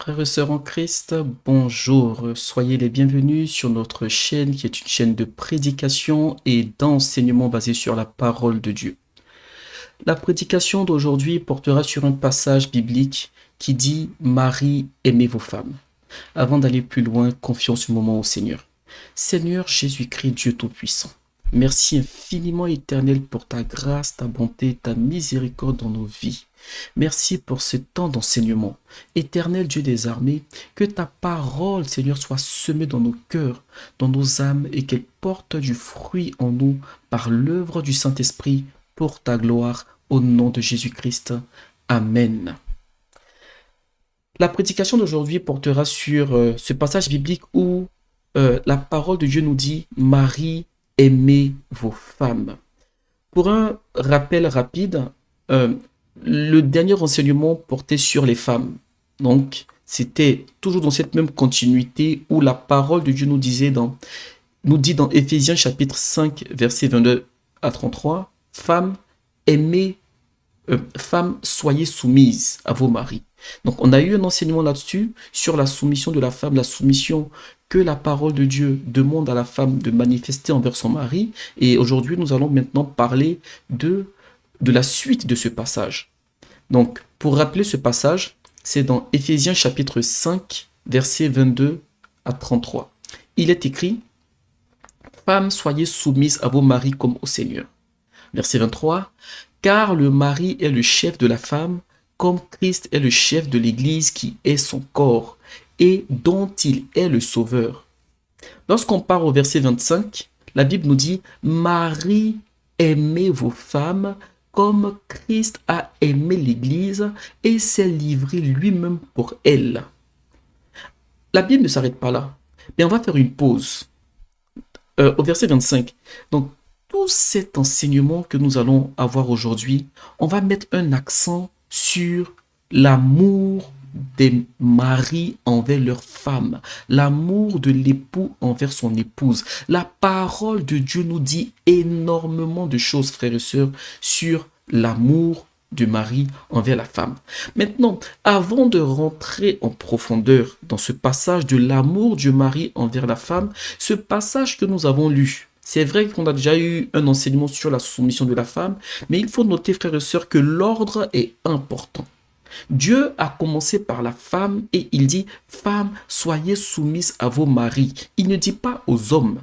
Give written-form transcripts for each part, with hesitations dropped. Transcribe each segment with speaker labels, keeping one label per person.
Speaker 1: Frères et sœurs en Christ, bonjour, soyez les bienvenus sur notre chaîne qui est une chaîne de prédication et d'enseignement basée sur la parole de Dieu. La prédication d'aujourd'hui portera sur un passage biblique qui dit « Marie, aimez vos femmes ». Avant d'aller plus loin, confions ce moment au Seigneur. Seigneur Jésus-Christ, Dieu Tout-Puissant, merci infiniment éternel pour ta grâce, ta bonté, ta miséricorde dans nos vies. Merci pour ce temps d'enseignement. Éternel Dieu des armées, que ta parole, Seigneur, soit semée dans nos cœurs, dans nos âmes et qu'elle porte du fruit en nous par l'œuvre du Saint-Esprit pour ta gloire, au nom de Jésus-Christ. Amen. La prédication d'aujourd'hui portera sur ce passage biblique où la parole de Dieu nous dit « Marie, aimez vos femmes ». Pour un rappel rapide, le dernier enseignement portait sur les femmes. Donc, c'était toujours dans cette même continuité où la parole de Dieu nous dit dans Éphésiens chapitre 5, versets 22 à 33, « Femmes, soyez soumises à vos maris ». Donc, on a eu un enseignement là-dessus, sur la soumission de la femme, la soumission que la parole de Dieu demande à la femme de manifester envers son mari. Et aujourd'hui, nous allons maintenant parler de la suite de ce passage. Donc, pour rappeler ce passage, c'est dans Éphésiens chapitre 5, versets 22 à 33. Il est écrit « Femmes, soyez soumises à vos maris comme au Seigneur ». Verset 23 « Car le mari est le chef de la femme, comme Christ est le chef de l'Église qui est son corps, et dont il est le sauveur. » Lorsqu'on part au verset 25, la Bible nous dit « Marie, aimez vos femmes, comme Christ a aimé l'Église et s'est livré lui-même pour elle. » La Bible ne s'arrête pas là, mais on va faire une pause au verset 25. Donc, tout cet enseignement que nous allons avoir aujourd'hui, on va mettre un accent sur l'amour des maris envers leurs femmes, l'amour de l'époux envers son épouse. La parole de Dieu nous dit énormément de choses, frères et sœurs, sur l'amour du mari envers la femme. Maintenant, avant de rentrer en profondeur dans ce passage de l'amour du mari envers la femme, ce passage que nous avons lu, c'est vrai qu'on a déjà eu un enseignement sur la soumission de la femme, mais il faut noter, frères et sœurs, que l'ordre est important. Dieu a commencé par la femme et il dit « Femmes, soyez soumises à vos maris ». Il ne dit pas aux hommes.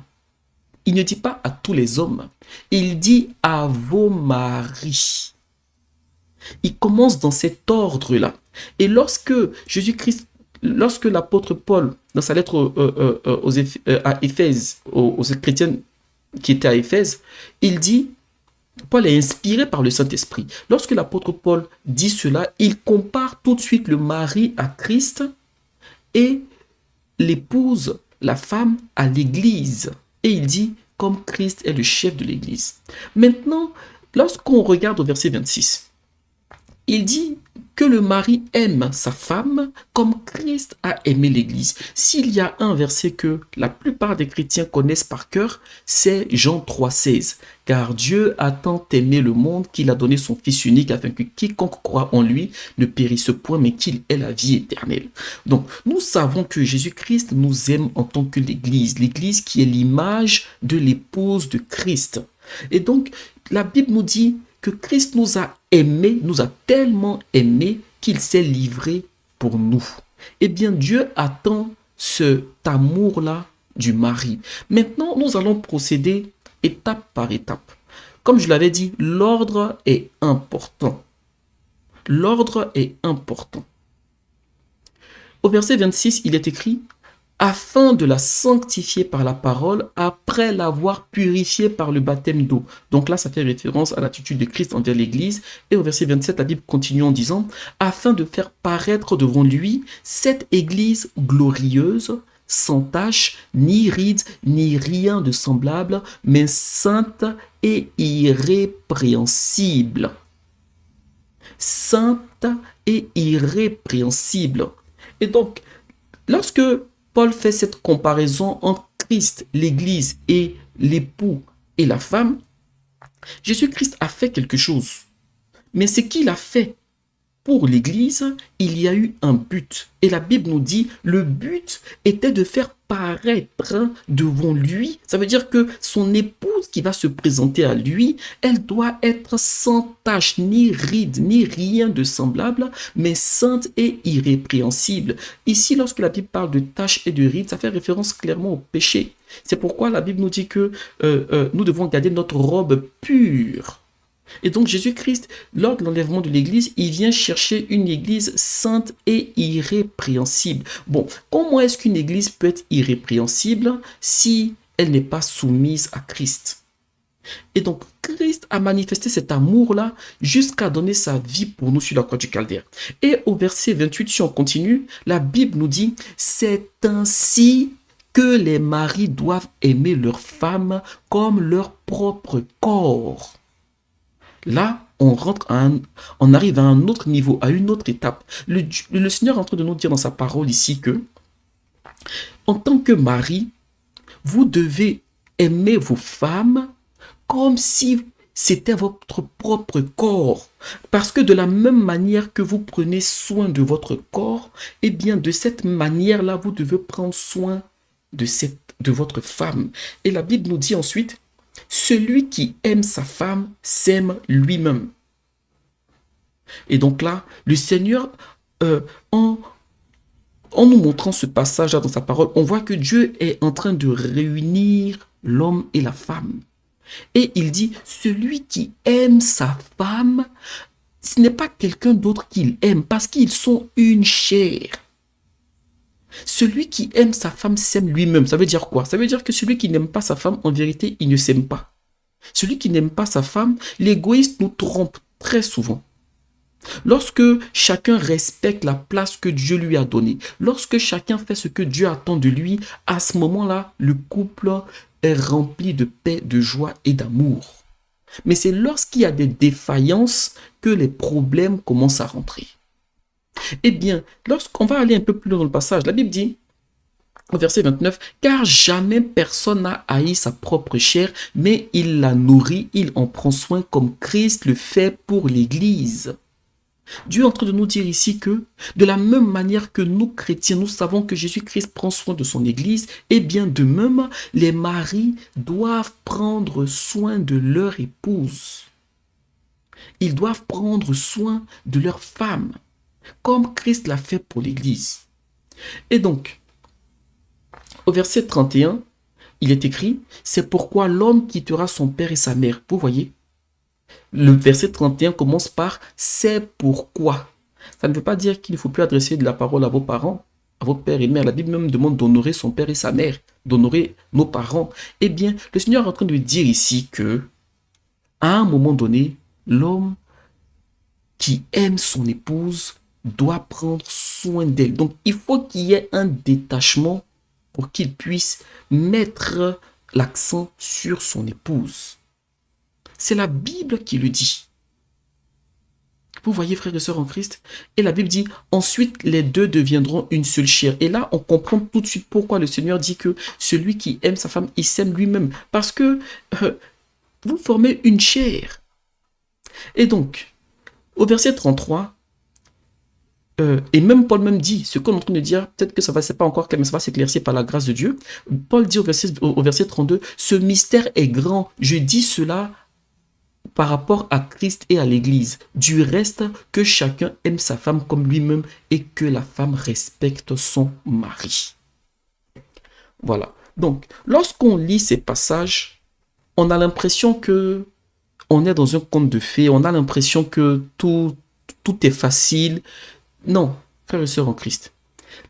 Speaker 1: Il ne dit pas à tous les hommes. Il dit à vos maris. Il commence dans cet ordre-là. Et lorsque Jésus-Christ, lorsque l'apôtre Paul, dans sa lettre à Éphèse, aux chrétiens qui étaient à Éphèse, il dit, Paul est inspiré par le Saint-Esprit. Lorsque l'apôtre Paul dit cela, il compare tout de suite le mari à Christ et l'épouse, la femme, à l'Église. Et il dit, comme Christ est le chef de l'Église. Maintenant, lorsqu'on regarde au verset 26, il dit que le mari aime sa femme comme Christ a aimé l'Église. S'il y a un verset que la plupart des chrétiens connaissent par cœur, c'est Jean 3,16. Car Dieu a tant aimé le monde qu'il a donné son Fils unique afin que quiconque croit en lui ne périsse point, mais qu'il ait la vie éternelle. Donc, nous savons que Jésus-Christ nous aime en tant que l'Église. L'Église qui est l'image de l'épouse de Christ. Et donc, la Bible nous dit que Christ nous a aimés, nous a tellement aimés qu'il s'est livré pour nous. Eh bien, Dieu attend cet amour-là du mari. Maintenant, nous allons procéder étape par étape. Comme je l'avais dit, l'ordre est important. L'ordre est important. Au verset 26, il est écrit « Afin de la sanctifier par la parole, après l'avoir purifiée par le baptême d'eau. » Donc là, ça fait référence à l'attitude de Christ envers l'Église. Et au verset 27, la Bible continue en disant « Afin de faire paraître devant lui cette Église glorieuse, sans tache, ni ride, ni rien de semblable, mais sainte et irrépréhensible. » Sainte et irrépréhensible. Et donc, lorsque Paul fait cette comparaison entre Christ, l'Église et l'époux et la femme, Jésus-Christ a fait quelque chose. Mais ce qu'il a fait pour l'Église, il y a eu un but. Et la Bible nous dit, le but était de faire paraître devant lui. Ça veut dire que son épouse qui va se présenter à lui, elle doit être sans tache, ni ride, ni rien de semblable, mais sainte et irrépréhensible. Ici, lorsque la Bible parle de tache et de ride, ça fait référence clairement au péché. C'est pourquoi la Bible nous dit que nous devons garder notre robe pure. Et donc Jésus-Christ, lors de l'enlèvement de l'Église, il vient chercher une Église sainte et irrépréhensible. Bon, comment est-ce qu'une Église peut être irrépréhensible si elle n'est pas soumise à Christ? Et donc Christ a manifesté cet amour-là jusqu'à donner sa vie pour nous sur la croix du Calvaire. Et au verset 28, si on continue, la Bible nous dit, c'est ainsi que les maris doivent aimer leurs femmes comme leur propre corps. Là, on arrive à un autre niveau, à une autre étape. Le Seigneur est en train de nous dire dans sa parole ici que, en tant que mari, vous devez aimer vos femmes comme si c'était votre propre corps. Parce que de la même manière que vous prenez soin de votre corps, eh bien, de cette manière-là, vous devez prendre soin de votre femme. Et la Bible nous dit ensuite, celui qui aime sa femme s'aime lui-même. Et donc là, le Seigneur, en nous montrant ce passage-là dans sa parole, on voit que Dieu est en train de réunir l'homme et la femme. Et il dit, celui qui aime sa femme, ce n'est pas quelqu'un d'autre qu'il aime, parce qu'ils sont une chair. Celui qui aime sa femme s'aime lui-même. Ça veut dire quoi? Ça veut dire que celui qui n'aime pas sa femme, en vérité, il ne s'aime pas. Celui qui n'aime pas sa femme, l'égoïste nous trompe très souvent. Lorsque chacun respecte la place que Dieu lui a donnée, lorsque chacun fait ce que Dieu attend de lui, à ce moment-là, le couple est rempli de paix, de joie et d'amour. Mais c'est lorsqu'il y a des défaillances que les problèmes commencent à rentrer. Eh bien, lorsqu'on va aller un peu plus loin dans le passage, la Bible dit, au verset 29, « Car jamais personne n'a haï sa propre chair, mais il la nourrit, il en prend soin comme Christ le fait pour l'Église. » Dieu est en train de nous dire ici que, de la même manière que nous, chrétiens, nous savons que Jésus-Christ prend soin de son Église, eh bien, de même, les maris doivent prendre soin de leur épouse. Ils doivent prendre soin de leur femme, comme Christ l'a fait pour l'Église. Et donc, au verset 31, il est écrit, « C'est pourquoi l'homme quittera son père et sa mère. » Vous voyez, le verset 31 commence par « C'est pourquoi ». Ça ne veut pas dire qu'il ne faut plus adresser de la parole à vos parents, à vos pères et mères. La Bible même demande d'honorer son père et sa mère, d'honorer nos parents. Eh bien, le Seigneur est en train de dire ici que, à un moment donné, l'homme qui aime son épouse doit prendre soin d'elle. Donc, il faut qu'il y ait un détachement pour qu'il puisse mettre l'accent sur son épouse. C'est la Bible qui le dit. Vous voyez, frères et sœurs en Christ? Et la Bible dit, ensuite les deux deviendront une seule chair. Et là, on comprend tout de suite pourquoi le Seigneur dit que celui qui aime sa femme, il s'aime lui-même. Parce que vous formez une chair. Et donc, au verset 33, et même Paul même dit, ce qu'on est en train de dire, peut-être que ça va, c'est pas encore clair, mais ça va s'éclaircir par la grâce de Dieu. Paul dit au verset 32, ce mystère est grand. Je dis cela par rapport à Christ et à l'Église. Du reste, que chacun aime sa femme comme lui-même et que la femme respecte son mari. Voilà. Donc, lorsqu'on lit ces passages, on a l'impression que on est dans un conte de fées, on a l'impression que tout est facile. Non, frères et sœurs en Christ.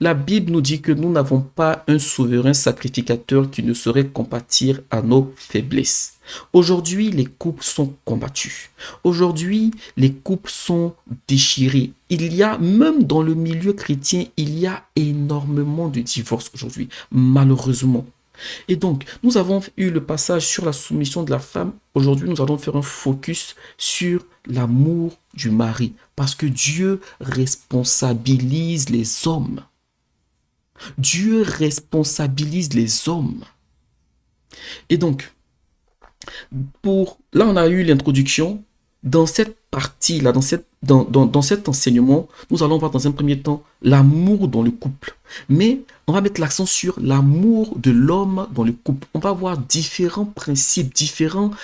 Speaker 1: La Bible nous dit que nous n'avons pas un souverain sacrificateur qui ne saurait compatir à nos faiblesses. Aujourd'hui, les couples sont combattus. Aujourd'hui, les couples sont déchirés. Il y a, même dans le milieu chrétien, il y a énormément de divorces aujourd'hui, malheureusement. Et donc, nous avons eu le passage sur la soumission de la femme. Aujourd'hui, nous allons faire un focus sur l'amour du mari. Parce que Dieu responsabilise les hommes. Dieu responsabilise les hommes. Et donc, là on a eu l'introduction. dans cette partie-là, dans cet enseignement, nous allons voir dans un premier temps l'amour dans le couple. Mais on va mettre l'accent sur l'amour de l'homme dans le couple. On va voir différents principes, différentes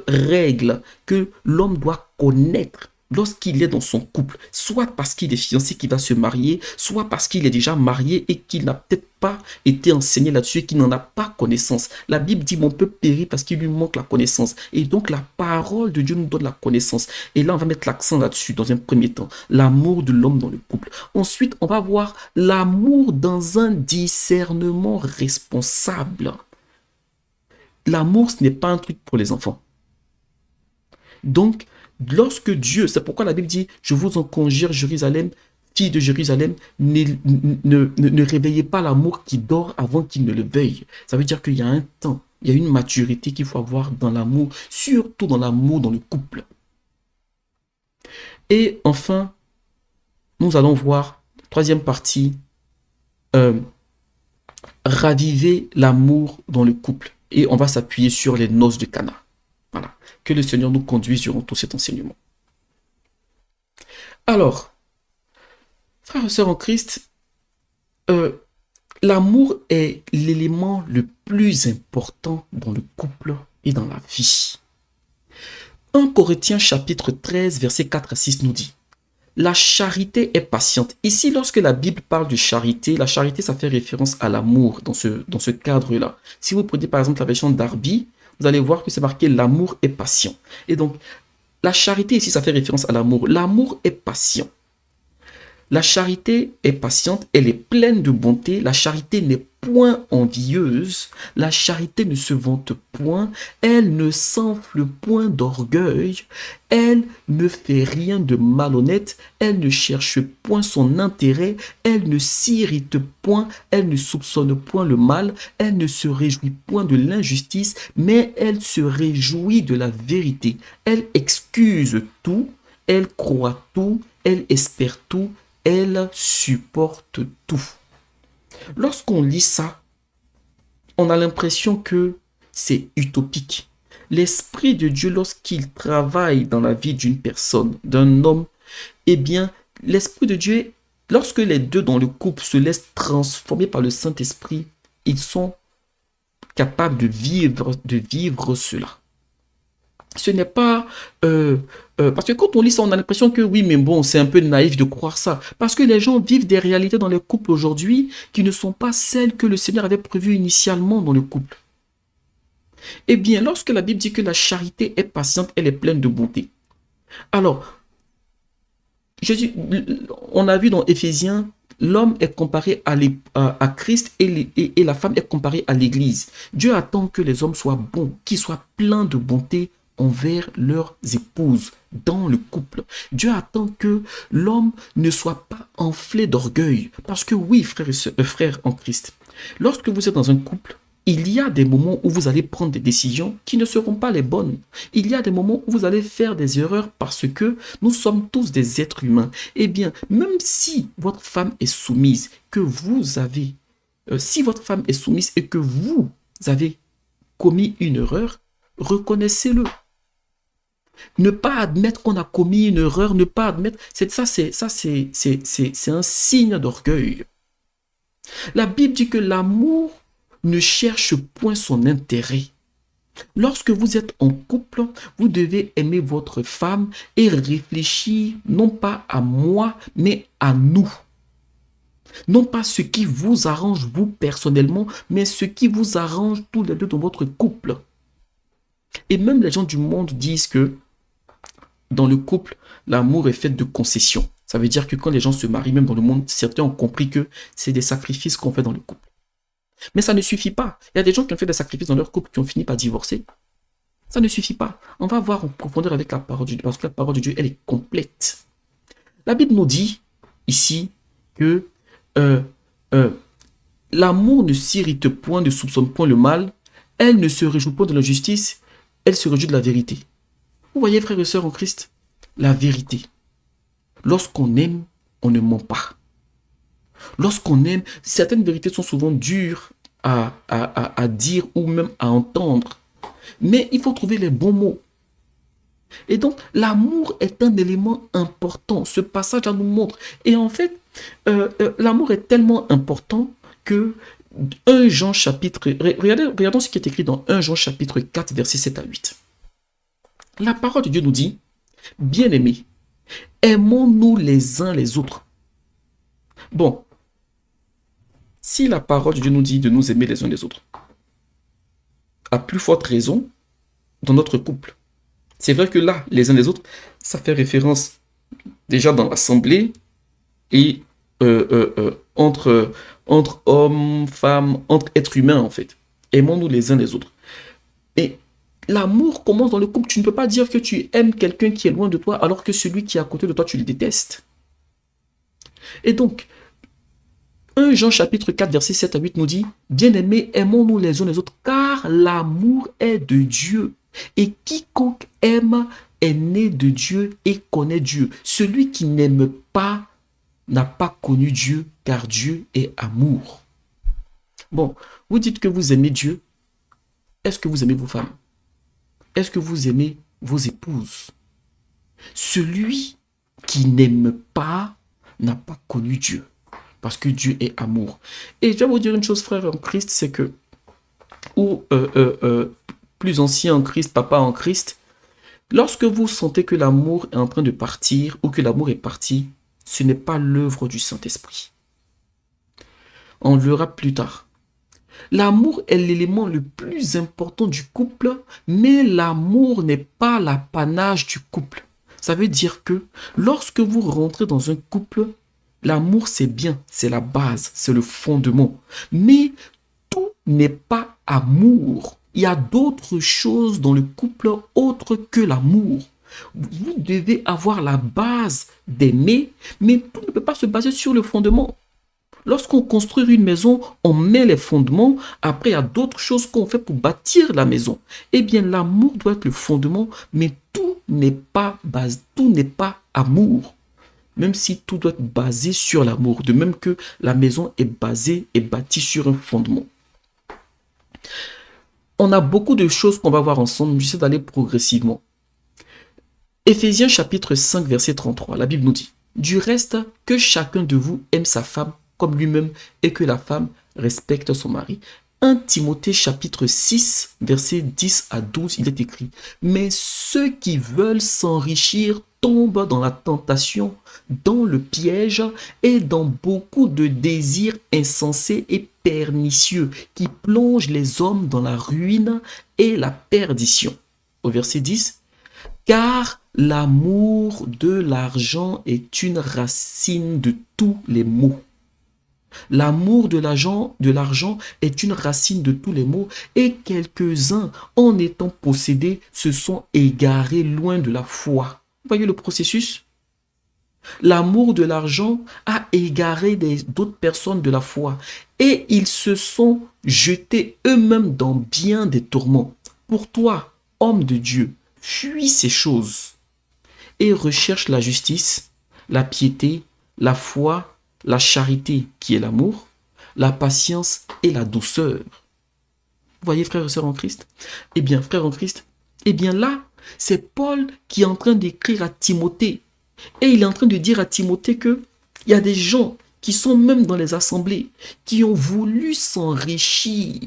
Speaker 1: règles que l'homme doit connaître lorsqu'il est dans son couple, soit parce qu'il est fiancé, qu'il va se marier, soit parce qu'il est déjà marié et qu'il n'a peut-être pas été enseigné là-dessus et qu'il n'en a pas connaissance. La Bible dit mon peuple périt parce qu'il lui manque la connaissance. Et donc la parole de Dieu nous donne la connaissance. Et là, on va mettre l'accent là-dessus dans un premier temps. L'amour de l'homme dans le couple. Ensuite, on va voir l'amour dans un discernement responsable. L'amour, ce n'est pas un truc pour les enfants. Donc, lorsque Dieu, c'est pourquoi la Bible dit, je vous en conjure, Jérusalem, fille de Jérusalem, ne réveillez pas l'amour qui dort avant qu'il ne le veuille. Ça veut dire qu'il y a un temps, il y a une maturité qu'il faut avoir dans l'amour, surtout dans l'amour dans le couple. Et enfin, nous allons voir, troisième partie, raviver l'amour dans le couple. Et on va s'appuyer sur les noces de Cana. Voilà. Que le Seigneur nous conduise durant tout cet enseignement. Alors, frères et sœurs en Christ, l'amour est l'élément le plus important dans le couple et dans la vie. 1 Corinthiens chapitre 13, versets 4 à 6 nous dit, la charité est patiente. Ici, lorsque la Bible parle de charité, la charité, ça fait référence à l'amour dans ce cadre-là. Si vous prenez par exemple la version Darby, vous allez voir que c'est marqué l'amour est patient. Et donc, la charité ici, ça fait référence à l'amour. L'amour est patient. La charité est patiente, elle est pleine de bonté. La charité n'est point envieuse. La charité ne se vante point. Elle ne s'enfle point d'orgueil. Elle ne fait rien de malhonnête. Elle ne cherche point son intérêt. Elle ne s'irrite point. Elle ne soupçonne point le mal. Elle ne se réjouit point de l'injustice, mais elle se réjouit de la vérité. Elle excuse tout. Elle croit tout. Elle espère tout. Elle supporte tout. Lorsqu'on lit ça, on a l'impression que c'est utopique. L'Esprit de Dieu, lorsqu'il travaille dans la vie d'une personne, d'un homme, eh bien, l'Esprit de Dieu, lorsque les deux dans le couple se laissent transformer par le Saint-Esprit, ils sont capables de vivre cela. Ce n'est pas... parce que quand on lit ça, on a l'impression que oui, mais bon, c'est un peu naïf de croire ça. Parce que les gens vivent des réalités dans les couples aujourd'hui qui ne sont pas celles que le Seigneur avait prévues initialement dans le couple. Eh bien, lorsque la Bible dit que la charité est patiente, elle est pleine de bonté. Alors, Jésus, on a vu dans Éphésiens, l'homme est comparé à Christ et la femme est comparée à l'Église. Dieu attend que les hommes soient bons, qu'ils soient pleins de bonté envers leurs épouses dans le couple. Dieu attend que l'homme ne soit pas enflé d'orgueil. Parce que oui, frères en Christ, lorsque vous êtes dans un couple, il y a des moments où vous allez prendre des décisions qui ne seront pas les bonnes. Il y a des moments où vous allez faire des erreurs parce que nous sommes tous des êtres humains. Eh bien, même si votre femme est soumise, si votre femme est soumise et que vous avez commis une erreur, reconnaissez-le. Ne pas admettre qu'on a commis une erreur, ne pas admettre, c'est un signe d'orgueil. La Bible dit que l'amour ne cherche point son intérêt. Lorsque vous êtes en couple, vous devez aimer votre femme et réfléchir non pas à moi, mais à nous. Non pas ce qui vous arrange vous personnellement, mais ce qui vous arrange tous les deux dans votre couple. Et même les gens du monde disent que dans le couple, l'amour est fait de concessions. Ça veut dire que quand les gens se marient, même dans le monde, certains ont compris que c'est des sacrifices qu'on fait dans le couple. Mais ça ne suffit pas. Il y a des gens qui ont fait des sacrifices dans leur couple qui ont fini par divorcer. Ça ne suffit pas. On va voir en profondeur avec la parole de Dieu, parce que la parole de Dieu, elle est complète. La Bible nous dit ici que l'amour ne s'irrite point, ne soupçonne point le mal, elle ne se réjouit point de l'injustice, elle se réjouit de la vérité. Vous voyez, frères et sœurs en Christ, la vérité. Lorsqu'on aime, on ne ment pas. Lorsqu'on aime, certaines vérités sont souvent dures à dire ou même à entendre. Mais il faut trouver les bons mots. Et donc, l'amour est un élément important. Ce passage-là nous montre. Et en fait, l'amour est tellement important que 1 Jean chapitre... Regardons ce qui est écrit dans 1 Jean chapitre 4, versets 7 à 8. La parole de Dieu nous dit, bien-aimés, aimons-nous les uns les autres. Bon, si la parole de Dieu nous dit de nous aimer les uns les autres, à plus forte raison, dans notre couple. C'est vrai que là, les uns les autres, ça fait référence déjà dans l'assemblée et entre hommes, femmes, entre êtres humains en fait. Aimons-nous les uns les autres. Et l'amour commence dans le couple. Tu ne peux pas dire que tu aimes quelqu'un qui est loin de toi alors que celui qui est à côté de toi, tu le détestes. Et donc, 1 Jean chapitre 4, verset 7 à 8 nous dit, « Bien-aimés, aimons-nous les uns les autres, car l'amour est de Dieu. Et quiconque aime est né de Dieu et connaît Dieu. Celui qui n'aime pas n'a pas connu Dieu, car Dieu est amour. » Bon, vous dites que vous aimez Dieu. Est-ce que vous aimez vos femmes? Est-ce que vous aimez vos épouses? Celui qui n'aime pas n'a pas connu Dieu, parce que Dieu est amour. Et je vais vous dire une chose, frère en Christ, c'est que, ou plus ancien en Christ, papa en Christ, lorsque vous sentez que l'amour est en train de partir, ou que l'amour est parti, ce n'est pas l'œuvre du Saint-Esprit. On le verra plus tard. L'amour est l'élément le plus important du couple, mais l'amour n'est pas l'apanage du couple. Ça veut dire que lorsque vous rentrez dans un couple, l'amour c'est bien, c'est la base, c'est le fondement. Mais tout n'est pas amour. Il y a d'autres choses dans le couple autres que l'amour. Vous devez avoir la base d'aimer, mais tout ne peut pas se baser sur le fondement. Lorsqu'on construit une maison, on met les fondements. Après, il y a d'autres choses qu'on fait pour bâtir la maison. Eh bien, l'amour doit être le fondement, mais tout n'est pas base, tout n'est pas amour. Même si tout doit être basé sur l'amour, de même que la maison est basée et bâtie sur un fondement. On a beaucoup de choses qu'on va voir ensemble, j'essaie d'aller progressivement. Éphésiens chapitre 5, verset 33, la Bible nous dit, « Du reste, que chacun de vous aime sa femme comme lui-même et que la femme respecte son mari. » 1 Timothée chapitre 6, verset 10 à 12, il est écrit, « Mais ceux qui veulent s'enrichir tombent dans la tentation, dans le piège et dans beaucoup de désirs insensés et pernicieux qui plongent les hommes dans la ruine et la perdition. » Au verset 10, « Car l'amour de l'argent est une racine de tous les maux. » L'amour de l'argent est une racine de tous les maux et quelques-uns, en étant possédés, se sont égarés loin de la foi. Vous voyez le processus? L'amour de l'argent a égaré d'autres personnes de la foi et ils se sont jetés eux-mêmes dans bien des tourments. Pour toi, homme de Dieu, fuis ces choses et recherche la justice, la piété, la foi, la charité qui est l'amour, la patience et la douceur. Vous voyez, frères et sœurs en Christ? Eh bien, frères en Christ, eh bien là, c'est Paul qui est en train d'écrire à Timothée. Et il est en train de dire à Timothée qu'il y a des gens qui sont même dans les assemblées, qui ont voulu s'enrichir.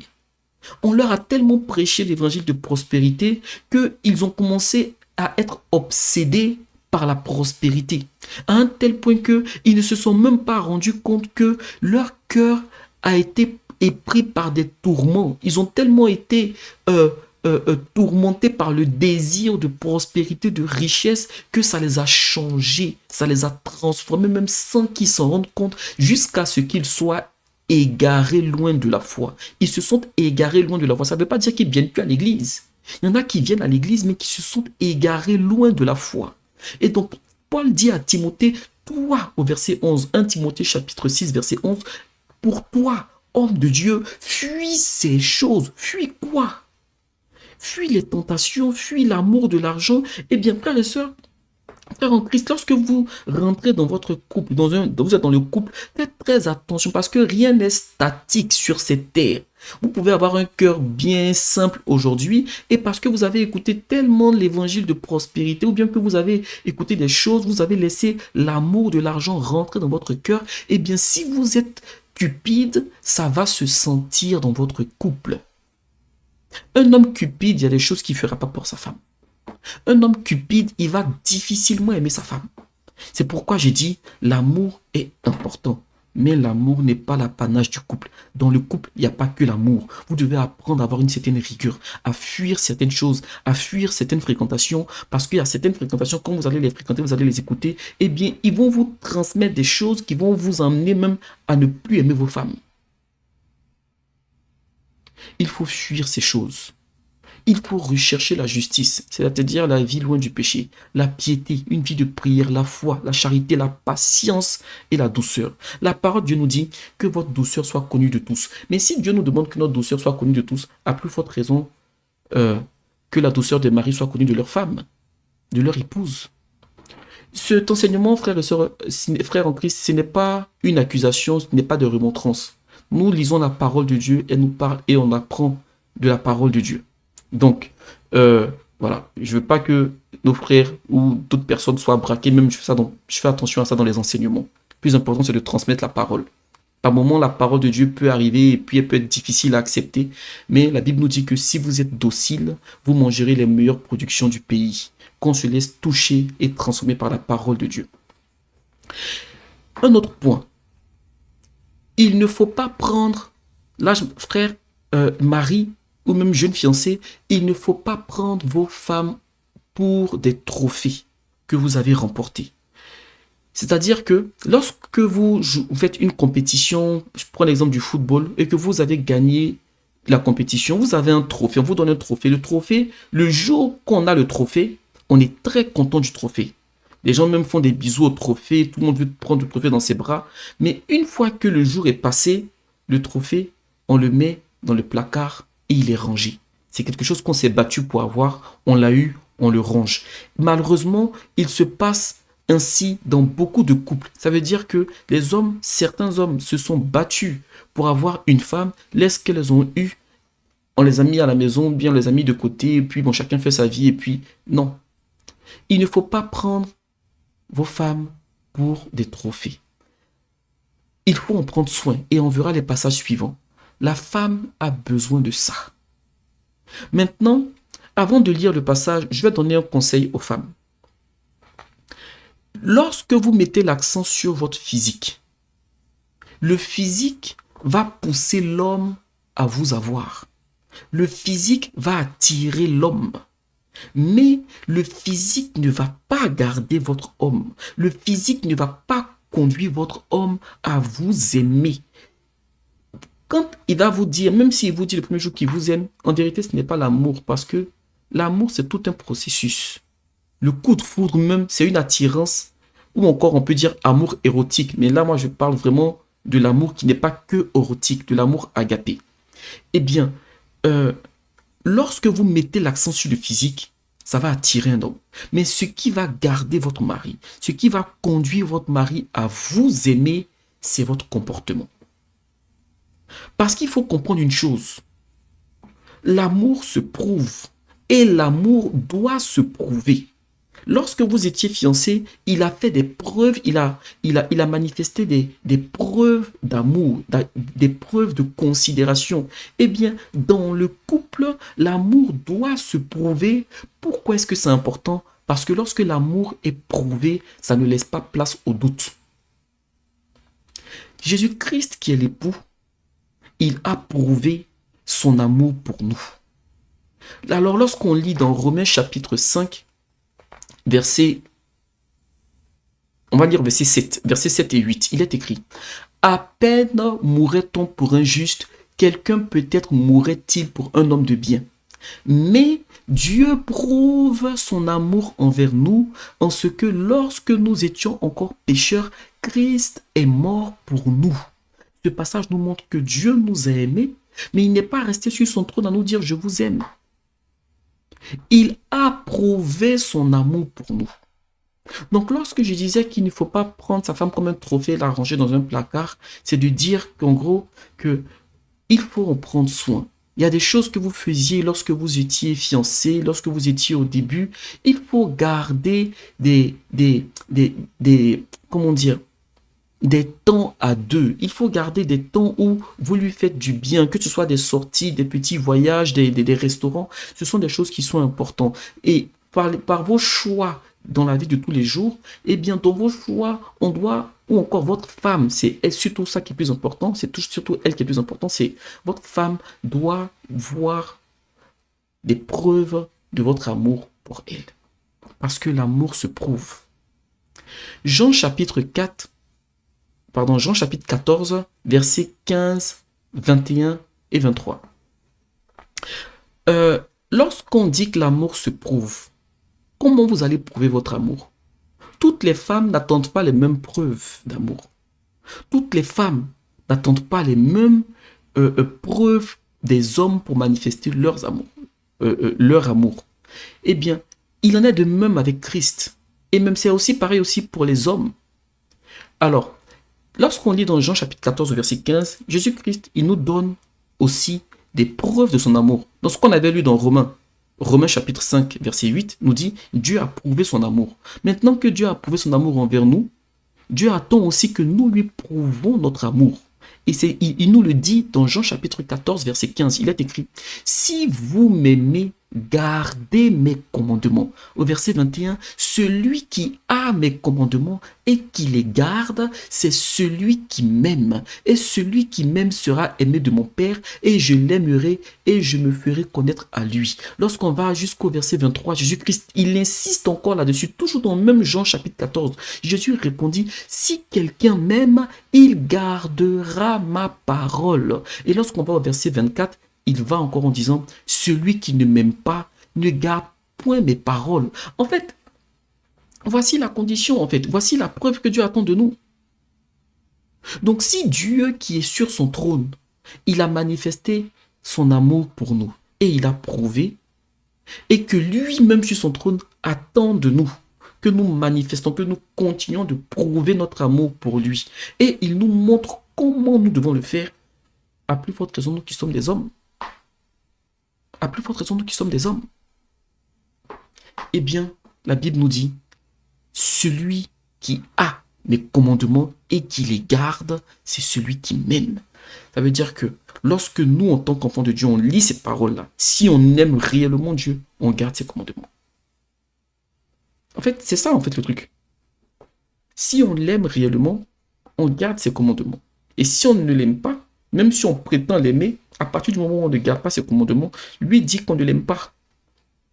Speaker 1: On leur a tellement prêché l'évangile de prospérité qu'ils ont commencé à être obsédés par la prospérité, à un tel point qu'ils ne se sont même pas rendus compte que leur cœur a été épris par des tourments. Ils ont tellement été tourmentés par le désir de prospérité, de richesse, que ça les a changés, ça les a transformés, même sans qu'ils s'en rendent compte, jusqu'à ce qu'ils soient égarés loin de la foi. Ils se sont égarés loin de la foi. Ça ne veut pas dire qu'ils ne viennent plus à l'église. Il y en a qui viennent à l'église, mais qui se sont égarés loin de la foi. Et donc, Paul dit à Timothée, toi, au verset 11, 1 Timothée chapitre 6, verset 11, pour toi, homme de Dieu, fuis ces choses. Fuis quoi? Fuis les tentations, fuis l'amour de l'argent. Eh bien, frères et sœurs, frères en Christ, lorsque vous rentrez dans votre couple, vous êtes dans le couple, faites très attention parce que rien n'est statique sur cette terre. Vous pouvez avoir un cœur bien simple aujourd'hui et parce que vous avez écouté tellement l'évangile de prospérité ou bien que vous avez écouté des choses, vous avez laissé l'amour de l'argent rentrer dans votre cœur, eh bien si vous êtes cupide, ça va se sentir dans votre couple. Un homme cupide, il y a des choses qu'il ne fera pas pour sa femme. Un homme cupide, il va difficilement aimer sa femme. C'est pourquoi j'ai dit, l'amour est important. Mais l'amour n'est pas l'apanage du couple. Dans le couple, il n'y a pas que l'amour. Vous devez apprendre à avoir une certaine rigueur, à fuir certaines choses, à fuir certaines fréquentations, parce qu'il y a certaines fréquentations, quand vous allez les fréquenter, vous allez les écouter, eh bien, ils vont vous transmettre des choses qui vont vous emmener même à ne plus aimer vos femmes. Il faut fuir ces choses. Il faut rechercher la justice, c'est-à-dire la vie loin du péché, la piété, une vie de prière, la foi, la charité, la patience et la douceur. La parole de Dieu nous dit que votre douceur soit connue de tous. Mais si Dieu nous demande que notre douceur soit connue de tous, à plus forte raison que la douceur des maris soit connue de leur femme, de leur épouse. Cet enseignement, frères et sœurs, frères en Christ, ce n'est pas une accusation, ce n'est pas de remontrance. Nous lisons la parole de Dieu, elle nous parle et on apprend de la parole de Dieu. Donc, voilà, je veux pas que nos frères ou d'autres personnes soient braqués, même je fais attention à ça dans les enseignements. Le plus important, c'est de transmettre la parole. Par moment, la parole de Dieu peut arriver et puis elle peut être difficile à accepter, mais la Bible nous dit que si vous êtes docile, vous mangerez les meilleures productions du pays, qu'on se laisse toucher et transformer par la parole de Dieu. Un autre point, il ne faut pas prendre, là, frère, mari, ou même jeune fiancé, il ne faut pas prendre vos femmes pour des trophées que vous avez remportés. C'est-à-dire que lorsque vous faites une compétition, je prends l'exemple du football, et que vous avez gagné la compétition, vous avez un trophée, on vous donne un trophée. Le trophée, le jour qu'on a le trophée, on est très content du trophée. Les gens même font des bisous au trophée, tout le monde veut prendre le trophée dans ses bras. Mais une fois que le jour est passé, le trophée, on le met dans le placard et il est rangé. C'est quelque chose qu'on s'est battu pour avoir, on l'a eu, on le range. Malheureusement, il se passe ainsi dans beaucoup de couples. Ça veut dire que les hommes, certains hommes se sont battus pour avoir une femme, laisse qu'elles ont eu, on les a mis à la maison, bien on les a mis de côté, et puis bon, chacun fait sa vie, et puis non. Il ne faut pas prendre vos femmes pour des trophées. Il faut en prendre soin, et on verra les passages suivants. La femme a besoin de ça. Maintenant, avant de lire le passage, je vais donner un conseil aux femmes. Lorsque vous mettez l'accent sur votre physique, le physique va pousser l'homme à vous avoir. Le physique va attirer l'homme. Mais le physique ne va pas garder votre homme. Le physique ne va pas conduire votre homme à vous aimer. Quand il va vous dire, même s'il vous dit le premier jour qu'il vous aime, en vérité, ce n'est pas l'amour, parce que l'amour, c'est tout un processus. Le coup de foudre même, c'est une attirance, ou encore on peut dire amour érotique. Mais là, moi, je parle vraiment de l'amour qui n'est pas que érotique, de l'amour agapé. Eh bien, lorsque vous mettez l'accent sur le physique, ça va attirer un homme. Mais ce qui va garder votre mari, ce qui va conduire votre mari à vous aimer, c'est votre comportement. Parce qu'il faut comprendre une chose. L'amour se prouve et l'amour doit se prouver. Lorsque vous étiez fiancé, il a fait des preuves, il a manifesté des preuves d'amour, des preuves de considération. Eh bien, dans le couple, l'amour doit se prouver. Pourquoi est-ce que c'est important? Parce que lorsque l'amour est prouvé, ça ne laisse pas place au doute. Jésus-Christ, qui est l'époux, il a prouvé son amour pour nous. Alors, lorsqu'on lit dans Romains chapitre 5, on va lire versets 7 et 8, il est écrit: à peine mourrait-on pour un juste, quelqu'un peut-être mourrait-il pour un homme de bien. Mais Dieu prouve son amour envers nous en ce que lorsque nous étions encore pécheurs, Christ est mort pour nous. Ce passage nous montre que Dieu nous a aimés, mais il n'est pas resté sur son trône à nous dire « je vous aime ». Il a prouvé son amour pour nous. Donc lorsque je disais qu'il ne faut pas prendre sa femme comme un trophée et la ranger dans un placard, c'est de dire qu'en gros, que il faut en prendre soin. Il y a des choses que vous faisiez lorsque vous étiez fiancé, lorsque vous étiez au début. Il faut garder comment dire, des temps à deux. Il faut garder des temps où vous lui faites du bien, que ce soit des sorties, des petits voyages, des restaurants. Ce sont des choses qui sont importantes. Et par vos choix dans la vie de tous les jours, eh bien, dans vos choix, on doit, ou encore votre femme, c'est surtout ça qui est plus important, c'est surtout elle qui est plus important, c'est votre femme doit voir des preuves de votre amour pour elle. Parce que l'amour se prouve. Jean chapitre 14, versets 15, 21 et 23. Lorsqu'on dit que l'amour se prouve, comment vous allez prouver votre amour? Toutes les femmes n'attendent pas les mêmes preuves d'amour. Toutes les femmes n'attendent pas les mêmes preuves des hommes pour manifester leur amour. Eh bien, il en est de même avec Christ. Et même c'est aussi pareil aussi pour les hommes. Alors, lorsqu'on lit dans Jean chapitre 14, verset 15, Jésus-Christ, il nous donne aussi des preuves de son amour. Dans ce qu'on avait lu dans Romains chapitre 5, verset 8, nous dit « Dieu a prouvé son amour ». Maintenant que Dieu a prouvé son amour envers nous, Dieu attend aussi que nous lui prouvons notre amour. Et il nous le dit dans Jean chapitre 14, verset 15. Il est écrit « Si vous m'aimez, gardez mes commandements ». Au verset 21, « Celui qui a mes commandements et qui les garde, c'est celui qui m'aime. Et celui qui m'aime sera aimé de mon Père, et je l'aimerai et je me ferai connaître à lui. » Lorsqu'on va jusqu'au verset 23, Jésus-Christ, il insiste encore là-dessus, toujours dans le même Jean chapitre 14. Jésus répondit « Si quelqu'un m'aime, il gardera ma parole. » Et lorsqu'on va au verset 24, il va encore en disant « Celui qui ne m'aime pas ne garde point mes paroles. » En fait, voici la condition, voici la preuve que Dieu attend de nous. Donc si Dieu qui est sur son trône, il a manifesté son amour pour nous et il a prouvé, et que lui-même sur son trône attend de nous que nous manifestons, que nous continuons de prouver notre amour pour lui. Et il nous montre comment nous devons le faire, à plus forte raison nous qui sommes des hommes. À plus forte raison nous qui sommes des hommes. Eh bien, la Bible nous dit, celui qui a mes commandements et qui les garde, c'est celui qui m'aime. Ça veut dire que lorsque nous, en tant qu'enfants de Dieu, on lit ces paroles-là, si on aime réellement Dieu, on garde ses commandements. En fait, c'est ça, le truc. Si on l'aime réellement, on garde ses commandements. Et si on ne l'aime pas, même si on prétend l'aimer, à partir du moment où on ne garde pas ses commandements, lui dit qu'on ne l'aime pas.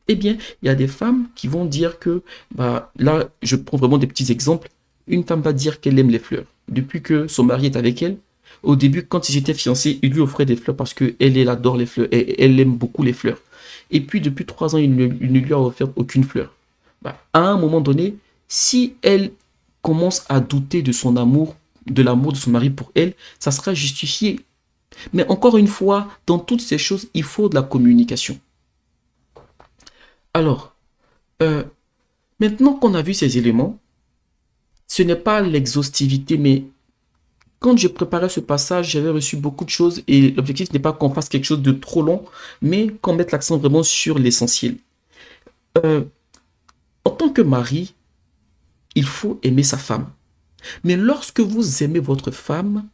Speaker 1: Eh bien, il y a des femmes qui vont dire que, là, je prends vraiment des petits exemples. Une femme va dire qu'elle aime les fleurs. Depuis que son mari est avec elle, au début, quand ils étaient fiancés, il lui offrait des fleurs parce qu'elle adore les fleurs et elle aime beaucoup les fleurs. Et puis, depuis 3 ans, il ne lui a offert aucune fleur. À un moment donné, si elle commence à douter de son amour, de l'amour de son mari pour elle, ça sera justifié. Mais encore une fois, dans toutes ces choses, il faut de la communication. Alors, maintenant qu'on a vu ces éléments, ce n'est pas l'exhaustivité, mais quand je préparais ce passage, j'avais reçu beaucoup de choses et l'objectif n'est pas qu'on fasse quelque chose de trop long, mais qu'on mette l'accent vraiment sur l'essentiel. En tant que mari, il faut aimer sa femme. Mais lorsque vous aimez votre femme,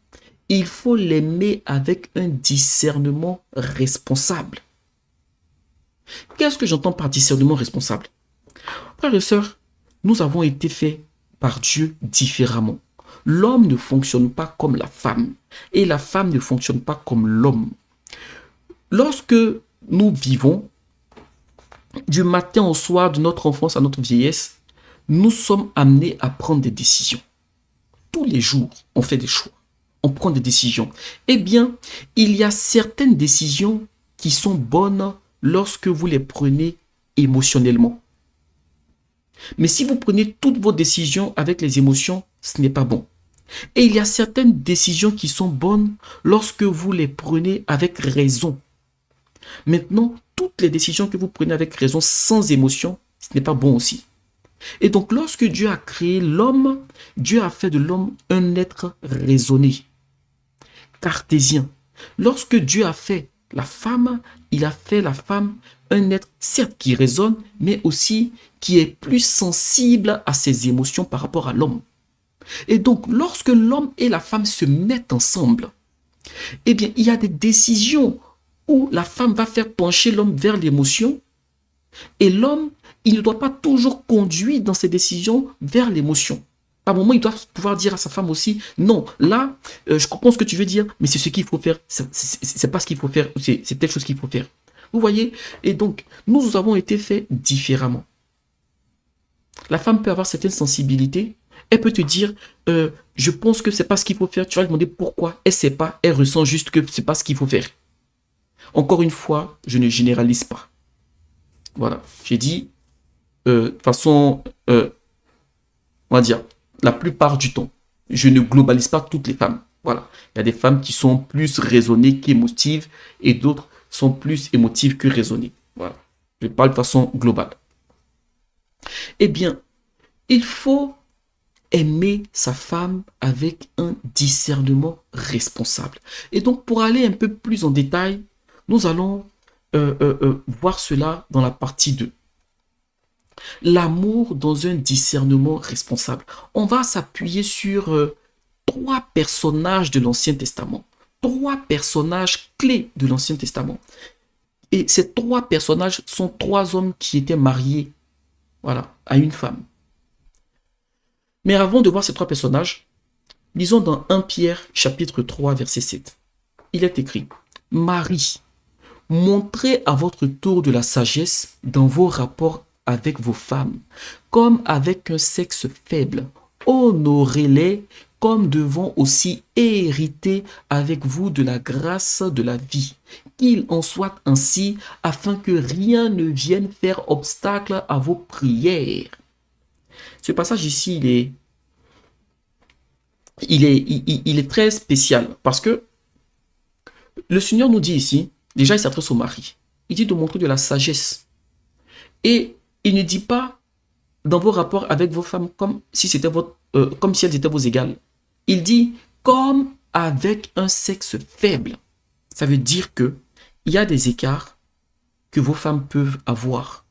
Speaker 1: il faut l'aimer avec un discernement responsable. Qu'est-ce que j'entends par discernement responsable? Frères et sœurs, nous avons été faits par Dieu différemment. L'homme ne fonctionne pas comme la femme et la femme ne fonctionne pas comme l'homme. Lorsque nous vivons, du matin au soir, de notre enfance à notre vieillesse, nous sommes amenés à prendre des décisions. Tous les jours, on fait des choix, on prend des décisions. Eh bien, il y a certaines décisions qui sont bonnes lorsque vous les prenez émotionnellement. Mais si vous prenez toutes vos décisions avec les émotions, ce n'est pas bon. Et il y a certaines décisions qui sont bonnes lorsque vous les prenez avec raison. Maintenant, toutes les décisions que vous prenez avec raison, sans émotion, ce n'est pas bon aussi. Et donc, lorsque Dieu a créé l'homme, Dieu a fait de l'homme un être raisonné, cartésien. Lorsque Dieu a fait la femme, il a fait la femme un être, certes, qui raisonne, mais aussi qui est plus sensible à ses émotions par rapport à l'homme. Et donc, lorsque l'homme et la femme se mettent ensemble, eh bien, il y a des décisions où la femme va faire pencher l'homme vers l'émotion et l'homme, il ne doit pas toujours conduire dans ses décisions vers l'émotion. À un moment, il doit pouvoir dire à sa femme aussi, non, là, je comprends ce que tu veux dire, mais c'est ce qu'il faut faire, c'est pas ce qu'il faut faire, c'est telle chose qu'il faut faire. Vous voyez? Et donc, nous avons été faits différemment. La femme peut avoir certaines sensibilités, elle peut te dire, je pense que c'est pas ce qu'il faut faire, tu vas lui demander pourquoi, elle sait pas, elle ressent juste que c'est pas ce qu'il faut faire. Encore une fois, je ne généralise pas. Voilà, j'ai dit, de façon, on va dire, la plupart du temps, je ne globalise pas toutes les femmes. Voilà, il y a des femmes qui sont plus raisonnées qu'émotives et d'autres sont plus émotives que raisonnées. Voilà, je parle de façon globale. Eh bien, il faut aimer sa femme avec un discernement responsable. Et donc, pour aller un peu plus en détail, nous allons voir cela dans la partie 2. L'amour dans un discernement responsable. On va s'appuyer sur 3 personnages de l'Ancien Testament. 3 personnages clés de l'Ancien Testament. Et ces 3 personnages sont 3 hommes qui étaient mariés, voilà, à une femme. Mais avant de voir ces 3 personnages, lisons dans 1 Pierre chapitre 3 verset 7. Il est écrit, Marie, montrez à votre tour de la sagesse dans vos rapports avec vos femmes, comme avec un sexe faible. Honorez-les comme devant aussi hériter avec vous de la grâce de la vie. Qu'il en soit ainsi, afin que rien ne vienne faire obstacle à vos prières. Ce passage ici, il est très spécial parce que le Seigneur nous dit ici, déjà il s'adresse au mari, il dit de montrer de la sagesse. Et il ne dit pas dans vos rapports avec vos femmes comme si c'était comme si elles étaient vos égales. Il dit comme avec un sexe faible. Ça veut dire que il y a des écarts que vos femmes peuvent avoir.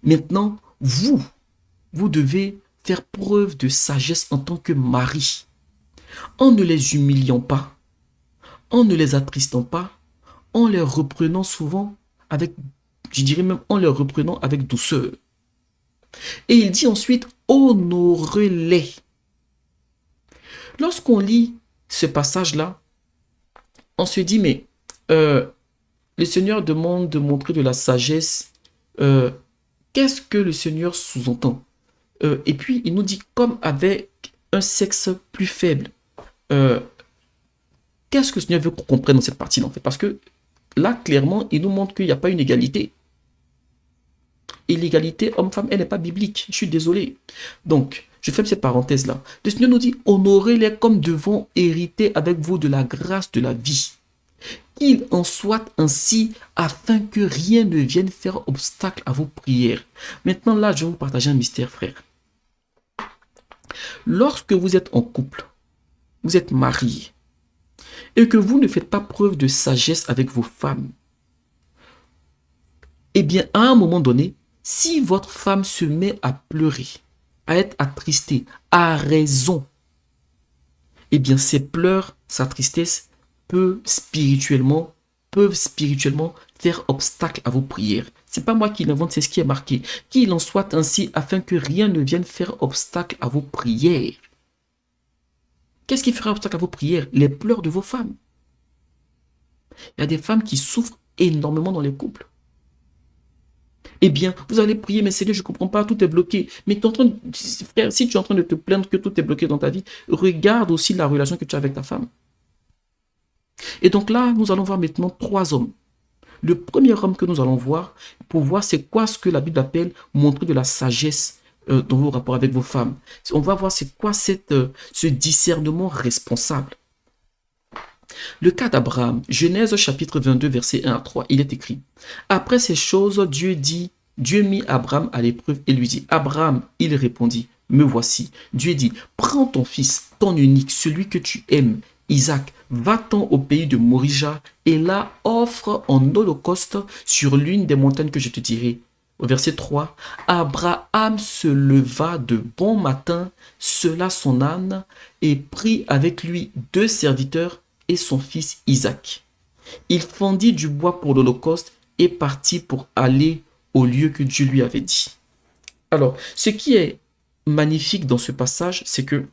Speaker 1: Maintenant, vous devez faire preuve de sagesse en tant que mari, en ne les humiliant pas, en ne les attristant pas, en les reprenant souvent avec, je dirais même en les reprenant avec douceur. Et il dit ensuite, honorez-les. Lorsqu'on lit ce passage-là, on se dit, mais le Seigneur demande de montrer de la sagesse. Qu'est-ce que le Seigneur sous-entend? Et puis, il nous dit, comme avec un sexe plus faible. Qu'est-ce que le Seigneur veut qu'on comprenne dans cette partie-là, en fait? Parce que là, clairement, il nous montre qu'il n'y a pas une égalité. Et l'égalité homme-femme, elle n'est pas biblique. Je suis désolé. Donc, je ferme cette parenthèse-là. Le Seigneur nous dit, honorez-les comme devant hériter avec vous de la grâce de la vie. Qu'il en soit ainsi, afin que rien ne vienne faire obstacle à vos prières. Maintenant, là, je vais vous partager un mystère, frère. Lorsque vous êtes en couple, vous êtes marié, et que vous ne faites pas preuve de sagesse avec vos femmes, eh bien, à un moment donné, si votre femme se met à pleurer, à être attristée, à raison, eh bien, ses pleurs, sa tristesse peuvent spirituellement faire obstacle à vos prières. C'est pas moi qui l'invente, c'est ce qui est marqué. Qu'il en soit ainsi, afin que rien ne vienne faire obstacle à vos prières. Qu'est-ce qui fera obstacle à vos prières? Les pleurs de vos femmes. Il y a des femmes qui souffrent énormément dans les couples. Eh bien, vous allez prier, mais Seigneur, je ne comprends pas, tout est bloqué. Mais frère, si tu es en train de te plaindre que tout est bloqué dans ta vie, regarde aussi la relation que tu as avec ta femme. Et donc là, nous allons voir maintenant 3 hommes. Le premier homme que nous allons voir, pour voir c'est quoi ce que la Bible appelle montrer de la sagesse dans vos rapports avec vos femmes. On va voir c'est quoi ce discernement responsable. Le cas d'Abraham, Genèse chapitre 22, verset 1 à 3, il est écrit. Après ces choses, Dieu mit Abraham à l'épreuve et lui dit, Abraham, il répondit, me voici. Dieu dit, prends ton fils, ton unique, celui que tu aimes, Isaac, va-t'en au pays de Morija et là offre en holocauste sur l'une des montagnes que je te dirai. Au verset 3, Abraham se leva de bon matin, sela son âne et prit avec lui 2 serviteurs et son fils Isaac. Il fendit du bois pour l'holocauste et partit pour aller au lieu que Dieu lui avait dit. Alors, ce qui est magnifique dans ce passage, c'est que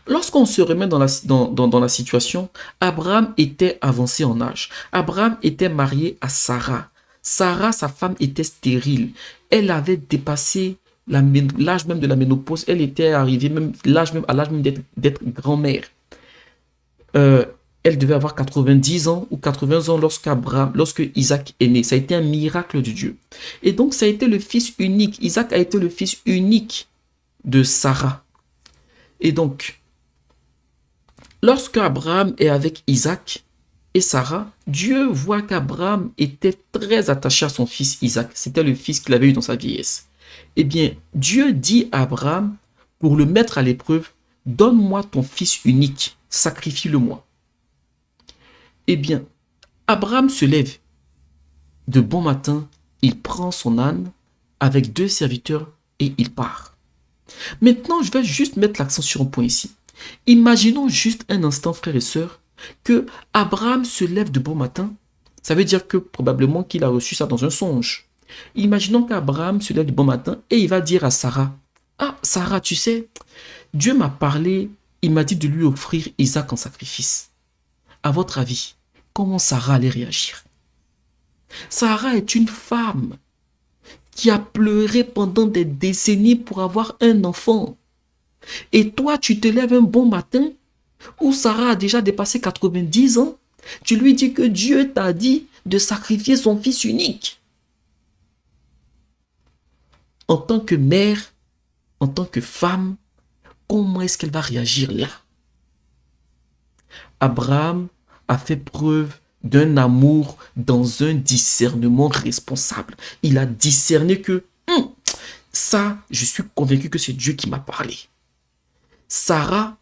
Speaker 1: lorsqu'on se remet dans la situation, Abraham était avancé en âge. Abraham était marié à Sarah. Sarah, sa femme, était stérile. Elle avait dépassé l'âge même de la ménopause. Elle était arrivée à l'âge même d'être grand-mère. Elle devait avoir 90 ans ou 80 ans lorsque Isaac est né. Ça a été un miracle de Dieu. Et donc, ça a été le fils unique. Isaac a été le fils unique de Sarah. Et donc, lorsque Abraham est avec Isaac et Sarah, Dieu voit qu'Abraham était très attaché à son fils Isaac. C'était le fils qu'il avait eu dans sa vieillesse. Eh bien, Dieu dit à Abraham, pour le mettre à l'épreuve, donne-moi ton fils unique, sacrifie-le-moi. Eh bien, Abraham se lève. De bon matin, il prend son âne avec 2 serviteurs et il part. Maintenant, je vais juste mettre l'accent sur un point ici. Imaginons juste un instant, frères et sœurs, que Abraham se lève de bon matin. Ça veut dire que probablement qu'il a reçu ça dans un songe. Imaginons qu'Abraham se lève de bon matin et il va dire à Sarah, « Ah, Sarah, tu sais, Dieu m'a parlé, il m'a dit de lui offrir Isaac en sacrifice. À votre avis, comment Sarah allait réagir? Sarah est une femme qui a pleuré pendant des décennies pour avoir un enfant. Et toi, tu te lèves un bon matin où Sarah a déjà dépassé 90 ans. Tu lui dis que Dieu t'a dit de sacrifier son fils unique. En tant que mère, en tant que femme, comment est-ce qu'elle va réagir là? Abraham a fait preuve d'un amour dans un discernement responsable. Il a discerné que ça, je suis convaincu que c'est Dieu qui m'a parlé. Sarah,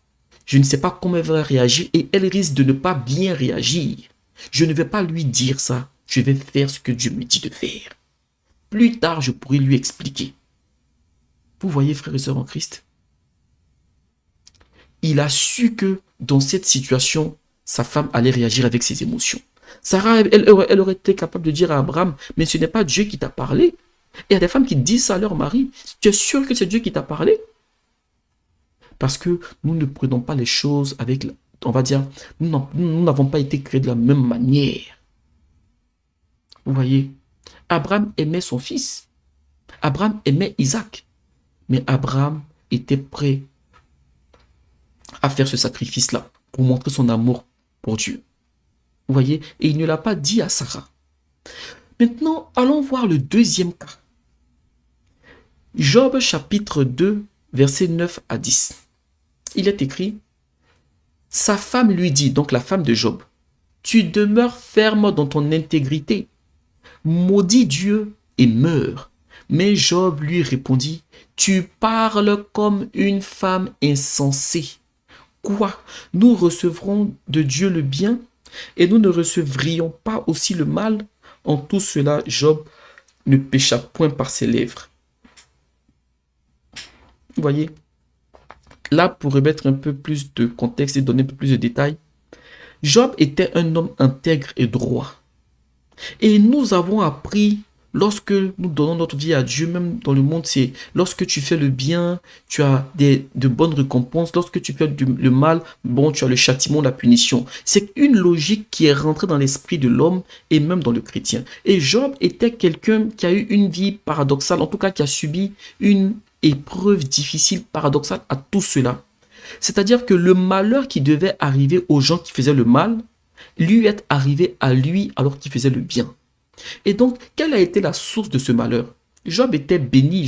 Speaker 1: je ne sais pas comment elle va réagir et elle risque de ne pas bien réagir. Je ne vais pas lui dire ça. Je vais faire ce que Dieu me dit de faire. Plus tard, je pourrai lui expliquer. Vous voyez, frères et sœurs en Christ, il a su que dans cette situation, sa femme allait réagir avec ses émotions. Sarah, elle aurait été capable de dire à Abraham, mais ce n'est pas Dieu qui t'a parlé. Et il y a des femmes qui disent ça à leur mari. Tu es sûr que c'est Dieu qui t'a parlé? Parce que nous ne prenons pas les choses avec, on va dire, nous n'avons pas été créés de la même manière. Vous voyez, Abraham aimait son fils. Abraham aimait Isaac. Mais Abraham était prêt à faire ce sacrifice-là pour montrer son amour pour Dieu. Vous voyez, et il ne l'a pas dit à Sarah. Maintenant, allons voir le deuxième cas. Job chapitre 2, versets 9 à 10. Il est écrit, sa femme lui dit, donc la femme de Job, tu demeures ferme dans ton intégrité, maudis Dieu et meurs. Mais Job lui répondit, tu parles comme une femme insensée. Quoi? Nous recevrons de Dieu le bien et nous ne recevrions pas aussi le mal? En tout cela, Job ne pécha point par ses lèvres. Vous voyez? Là, pour remettre un peu plus de contexte et donner un peu plus de détails, Job était un homme intègre et droit. Et nous avons appris, lorsque nous donnons notre vie à Dieu, même dans le monde, c'est lorsque tu fais le bien, tu as de bonnes récompenses. Lorsque tu fais le mal, bon, tu as le châtiment, la punition. C'est une logique qui est rentrée dans l'esprit de l'homme et même dans le chrétien. Et Job était quelqu'un qui a eu une vie paradoxale, en tout cas qui a subi une épreuve difficile, paradoxale à tout cela. C'est-à-dire que le malheur qui devait arriver aux gens qui faisaient le mal, lui est arrivé à lui alors qu'il faisait le bien. Et donc, quelle a été la source de ce malheur? Job était béni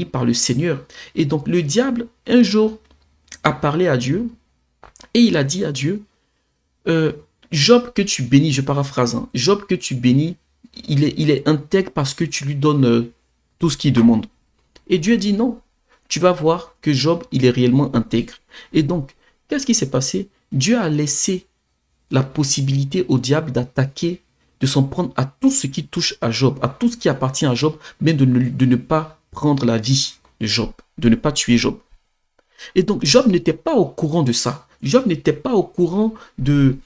Speaker 1: par le Seigneur. Et donc, le diable, un jour, a parlé à Dieu et il a dit à Dieu, Job que tu bénis, je paraphrase, hein, Job que tu bénis, il est intègre parce que tu lui donnes tout ce qu'il demande. Et Dieu dit non, tu vas voir que Job, il est réellement intègre. Et donc, qu'est-ce qui s'est passé? Dieu a laissé la possibilité au diable d'attaquer, de s'en prendre à tout ce qui touche à Job, à tout ce qui appartient à Job, mais de ne pas prendre la vie de Job, de ne pas tuer Job. Et donc, Job n'était pas au courant de ça. Job n'était pas au courant de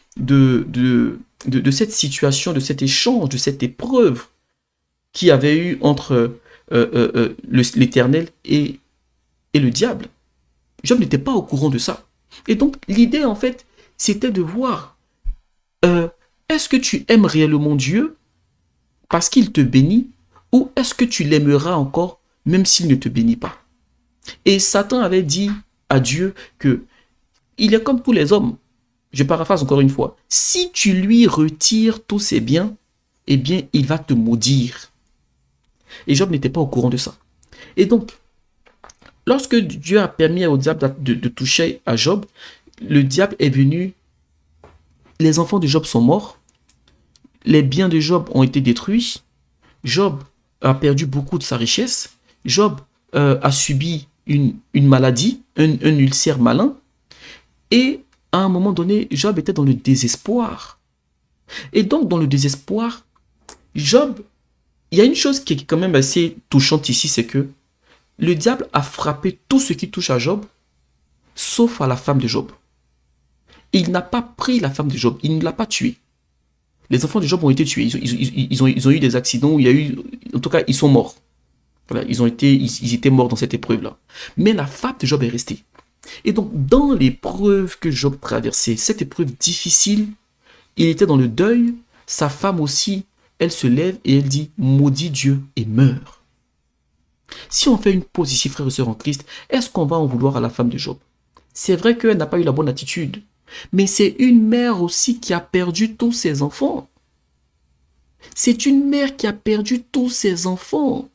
Speaker 1: cette situation, de cet échange, de cette épreuve qu'il y avait eu entre l'Éternel et le diable. Job n'était pas au courant de ça. Et donc, l'idée, en fait, c'était de voir, est-ce que tu aimes réellement Dieu parce qu'il te bénit, ou est-ce que tu l'aimeras encore même s'il ne te bénit pas? Et Satan avait dit à Dieu que il est comme tous les hommes. Je paraphrase encore une fois. Si tu lui retires tous ses biens, eh bien, il va te maudire. Et Job n'était pas au courant de ça. Et donc, lorsque Dieu a permis au diable de toucher à Job, le diable est venu, les enfants de Job sont morts, les biens de Job ont été détruits, Job a perdu beaucoup de sa richesse, Job a subi une maladie, un ulcère malin, et à un moment donné, Job était dans le désespoir. Et donc, dans le désespoir, Job, il y a une chose qui est quand même assez touchante ici, c'est que le diable a frappé tout ce qui touche à Job, sauf à la femme de Job. Il n'a pas pris la femme de Job, il ne l'a pas tuée. Les enfants de Job ont été tués, ils ont eu des accidents, il y a eu, en tout cas, ils sont morts. Voilà, ils étaient morts dans cette épreuve-là. Mais la femme de Job est restée. Et donc, dans l'épreuve que Job traversait, cette épreuve difficile, il était dans le deuil, sa femme aussi, elle se lève et elle dit, maudit Dieu et meurt. Si on fait une pause ici, frères et sœurs en Christ, est-ce qu'on va en vouloir à la femme de Job? C'est vrai qu'elle n'a pas eu la bonne attitude, mais c'est une mère aussi qui a perdu tous ses enfants. C'est une mère qui a perdu tous ses enfants.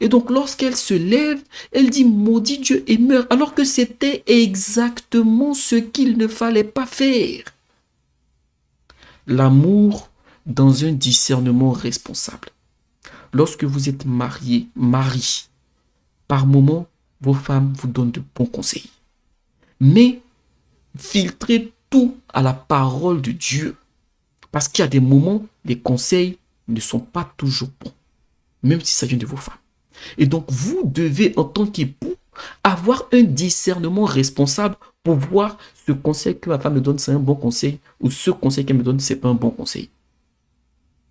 Speaker 1: Et donc, lorsqu'elle se lève, elle dit maudit Dieu et meurt, alors que c'était exactement ce qu'il ne fallait pas faire. L'amour dans un discernement responsable. Lorsque vous êtes marié, mari, par moments, vos femmes vous donnent de bons conseils. Mais filtrez tout à la parole de Dieu. Parce qu'il y a des moments, les conseils ne sont pas toujours bons, même si ça vient de vos femmes. Et donc, vous devez, en tant qu'époux, avoir un discernement responsable pour voir ce conseil que ma femme me donne, c'est un bon conseil, ou ce conseil qu'elle me donne, c'est pas un bon conseil.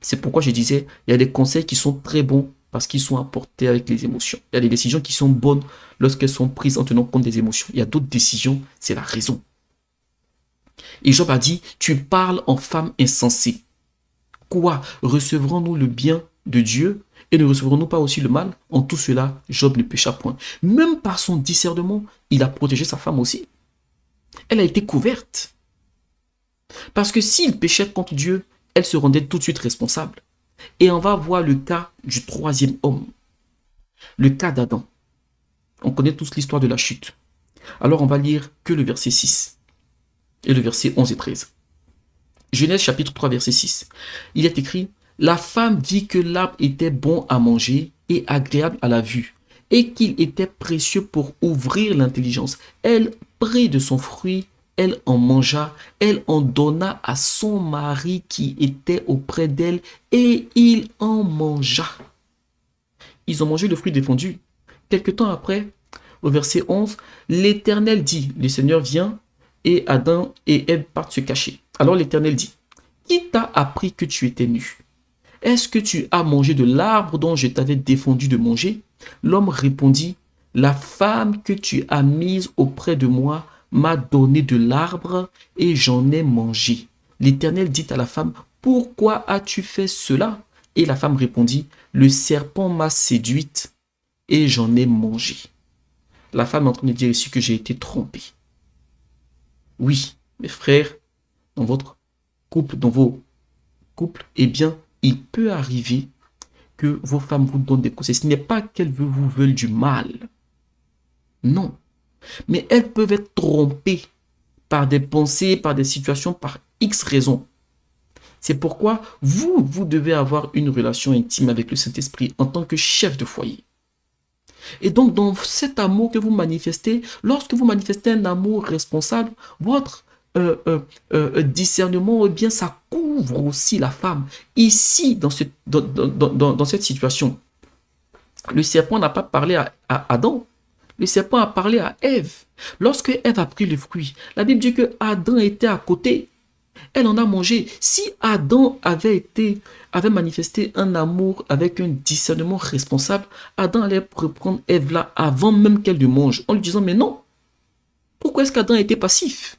Speaker 1: C'est pourquoi je disais, il y a des conseils qui sont très bons parce qu'ils sont apportés avec les émotions. Il y a des décisions qui sont bonnes lorsqu'elles sont prises en tenant compte des émotions. Il y a d'autres décisions, c'est la raison. Et Job a dit, tu parles en femme insensée. Quoi? Recevrons-nous le bien de Dieu et ne recevrons-nous pas aussi le mal? En tout cela, Job ne pécha point. Même par son discernement, il a protégé sa femme aussi. Elle a été couverte. Parce que s'il péchait contre Dieu, elle se rendait tout de suite responsable. Et on va voir le cas du troisième homme. Le cas d'Adam. On connaît tous l'histoire de la chute. Alors on va lire que le verset 6 et le verset 11 et 13. Genèse chapitre 3 verset 6. Il est écrit, la femme vit que l'arbre était bon à manger et agréable à la vue, et qu'il était précieux pour ouvrir l'intelligence. Elle prit de son fruit, elle en mangea, elle en donna à son mari qui était auprès d'elle, et il en mangea. Ils ont mangé le fruit défendu. Quelque temps après, au verset 11, l'Éternel dit, le Seigneur vient, et Adam et Ève partent se cacher. Alors l'Éternel dit, qui t'a appris que tu étais nu? Est-ce que tu as mangé de l'arbre dont je t'avais défendu de manger? L'homme répondit, la femme que tu as mise auprès de moi m'a donné de l'arbre et j'en ai mangé. L'Éternel dit à la femme, pourquoi as-tu fait cela? Et la femme répondit, le serpent m'a séduite et j'en ai mangé. La femme est en train de dire ici que j'ai été trompée. Oui, mes frères, dans votre couple, dans vos couples, eh bien, il peut arriver que vos femmes vous donnent des conseils. Ce n'est pas qu'elles vous veulent du mal. Non. Mais elles peuvent être trompées par des pensées, par des situations, par X raisons. C'est pourquoi vous devez avoir une relation intime avec le Saint-Esprit en tant que chef de foyer. Et donc, dans cet amour que vous manifestez, lorsque vous manifestez un amour responsable, votre discernement, eh bien, ça couvre aussi la femme. Ici, dans cette situation, le serpent n'a pas parlé à Adam. Le serpent a parlé à Ève. Lorsque Ève a pris le fruit, la Bible dit que Adam était à côté. Elle en a mangé. Si Adam avait manifesté un amour avec un discernement responsable, Adam allait reprendre Ève là avant même qu'elle ne mange, en lui disant, mais non, pourquoi est-ce qu'Adam était passif?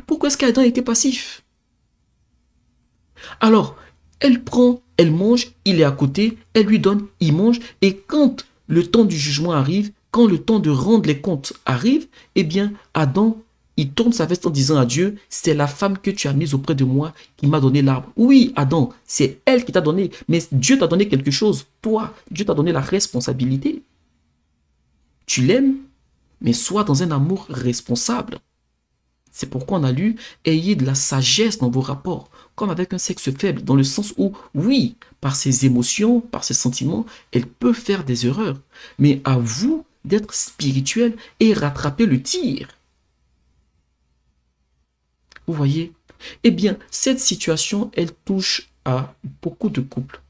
Speaker 1: Pourquoi est-ce qu'Adam était passif? Alors, elle prend, elle mange, il est à côté, elle lui donne, il mange, et quand le temps du jugement arrive, quand le temps de rendre les comptes arrive, eh bien, Adam, il tourne sa veste en disant à Dieu, c'est la femme que tu as mise auprès de moi qui m'a donné l'arbre. Oui, Adam, c'est elle qui t'a donné, mais Dieu t'a donné quelque chose. Toi, Dieu t'a donné la responsabilité. Tu l'aimes, mais sois dans un amour responsable. C'est pourquoi on a lu, ayez de la sagesse dans vos rapports, comme avec un sexe faible, dans le sens où, oui, par ses émotions, par ses sentiments, elle peut faire des erreurs. Mais à vous d'être spirituel et rattraper le tir. Vous voyez? Eh bien, cette situation, elle touche à beaucoup de couples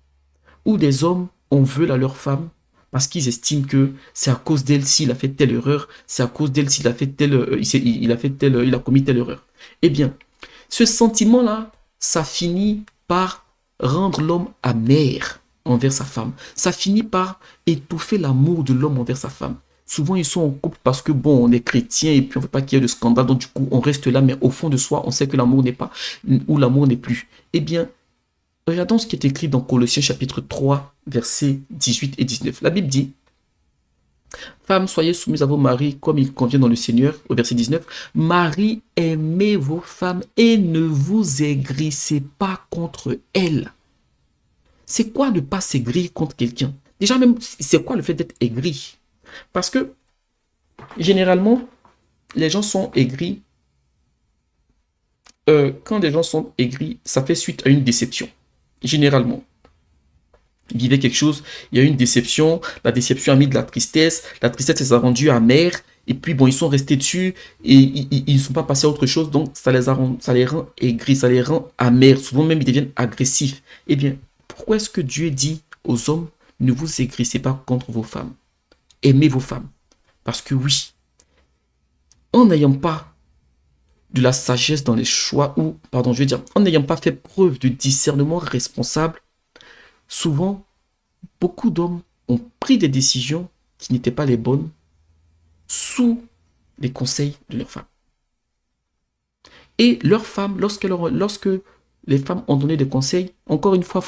Speaker 1: où des hommes en veulent à leur femme parce qu'ils estiment que c'est à cause d'elle s'il a fait telle erreur, c'est à cause d'elle s'il a fait telle, il a commis telle erreur. Eh bien, ce sentiment-là, ça finit par rendre l'homme amer envers sa femme. Ça finit par étouffer l'amour de l'homme envers sa femme. Souvent, ils sont en couple parce que, bon, on est chrétien et puis on ne veut pas qu'il y ait de scandale. Donc, du coup, on reste là, mais au fond de soi, on sait que l'amour n'est pas, ou l'amour n'est plus. Eh bien, regardons ce qui est écrit dans Colossiens chapitre 3, versets 18 et 19. La Bible dit, femmes, soyez soumises à vos maris comme il convient dans le Seigneur, au verset 19. Marie, aimez vos femmes et ne vous aigrissez pas contre elles. C'est quoi ne pas s'aigrir contre quelqu'un? Déjà même, c'est quoi le fait d'être aigri? Parce que, généralement, les gens sont aigris. Quand les gens sont aigris, ça fait suite à une déception. Généralement. Ils vivaient quelque chose, il y a eu une déception, la déception a mis de la tristesse les a rendus amers, et puis bon, ils sont restés dessus, et ils ne sont pas passés à autre chose, donc ça les rend aigris, ça les rend amers, souvent même ils deviennent agressifs. Eh bien, pourquoi est-ce que Dieu dit aux hommes, ne vous aigrissez pas contre vos femmes, aimez vos femmes? Parce que oui, en n'ayant pas de la sagesse dans les choix, ou, pardon, je veux dire, en n'ayant pas fait preuve de discernement responsable, souvent, beaucoup d'hommes ont pris des décisions qui n'étaient pas les bonnes sous les conseils de leurs femmes. Et leurs femmes, lorsque les femmes ont donné des conseils, encore une fois,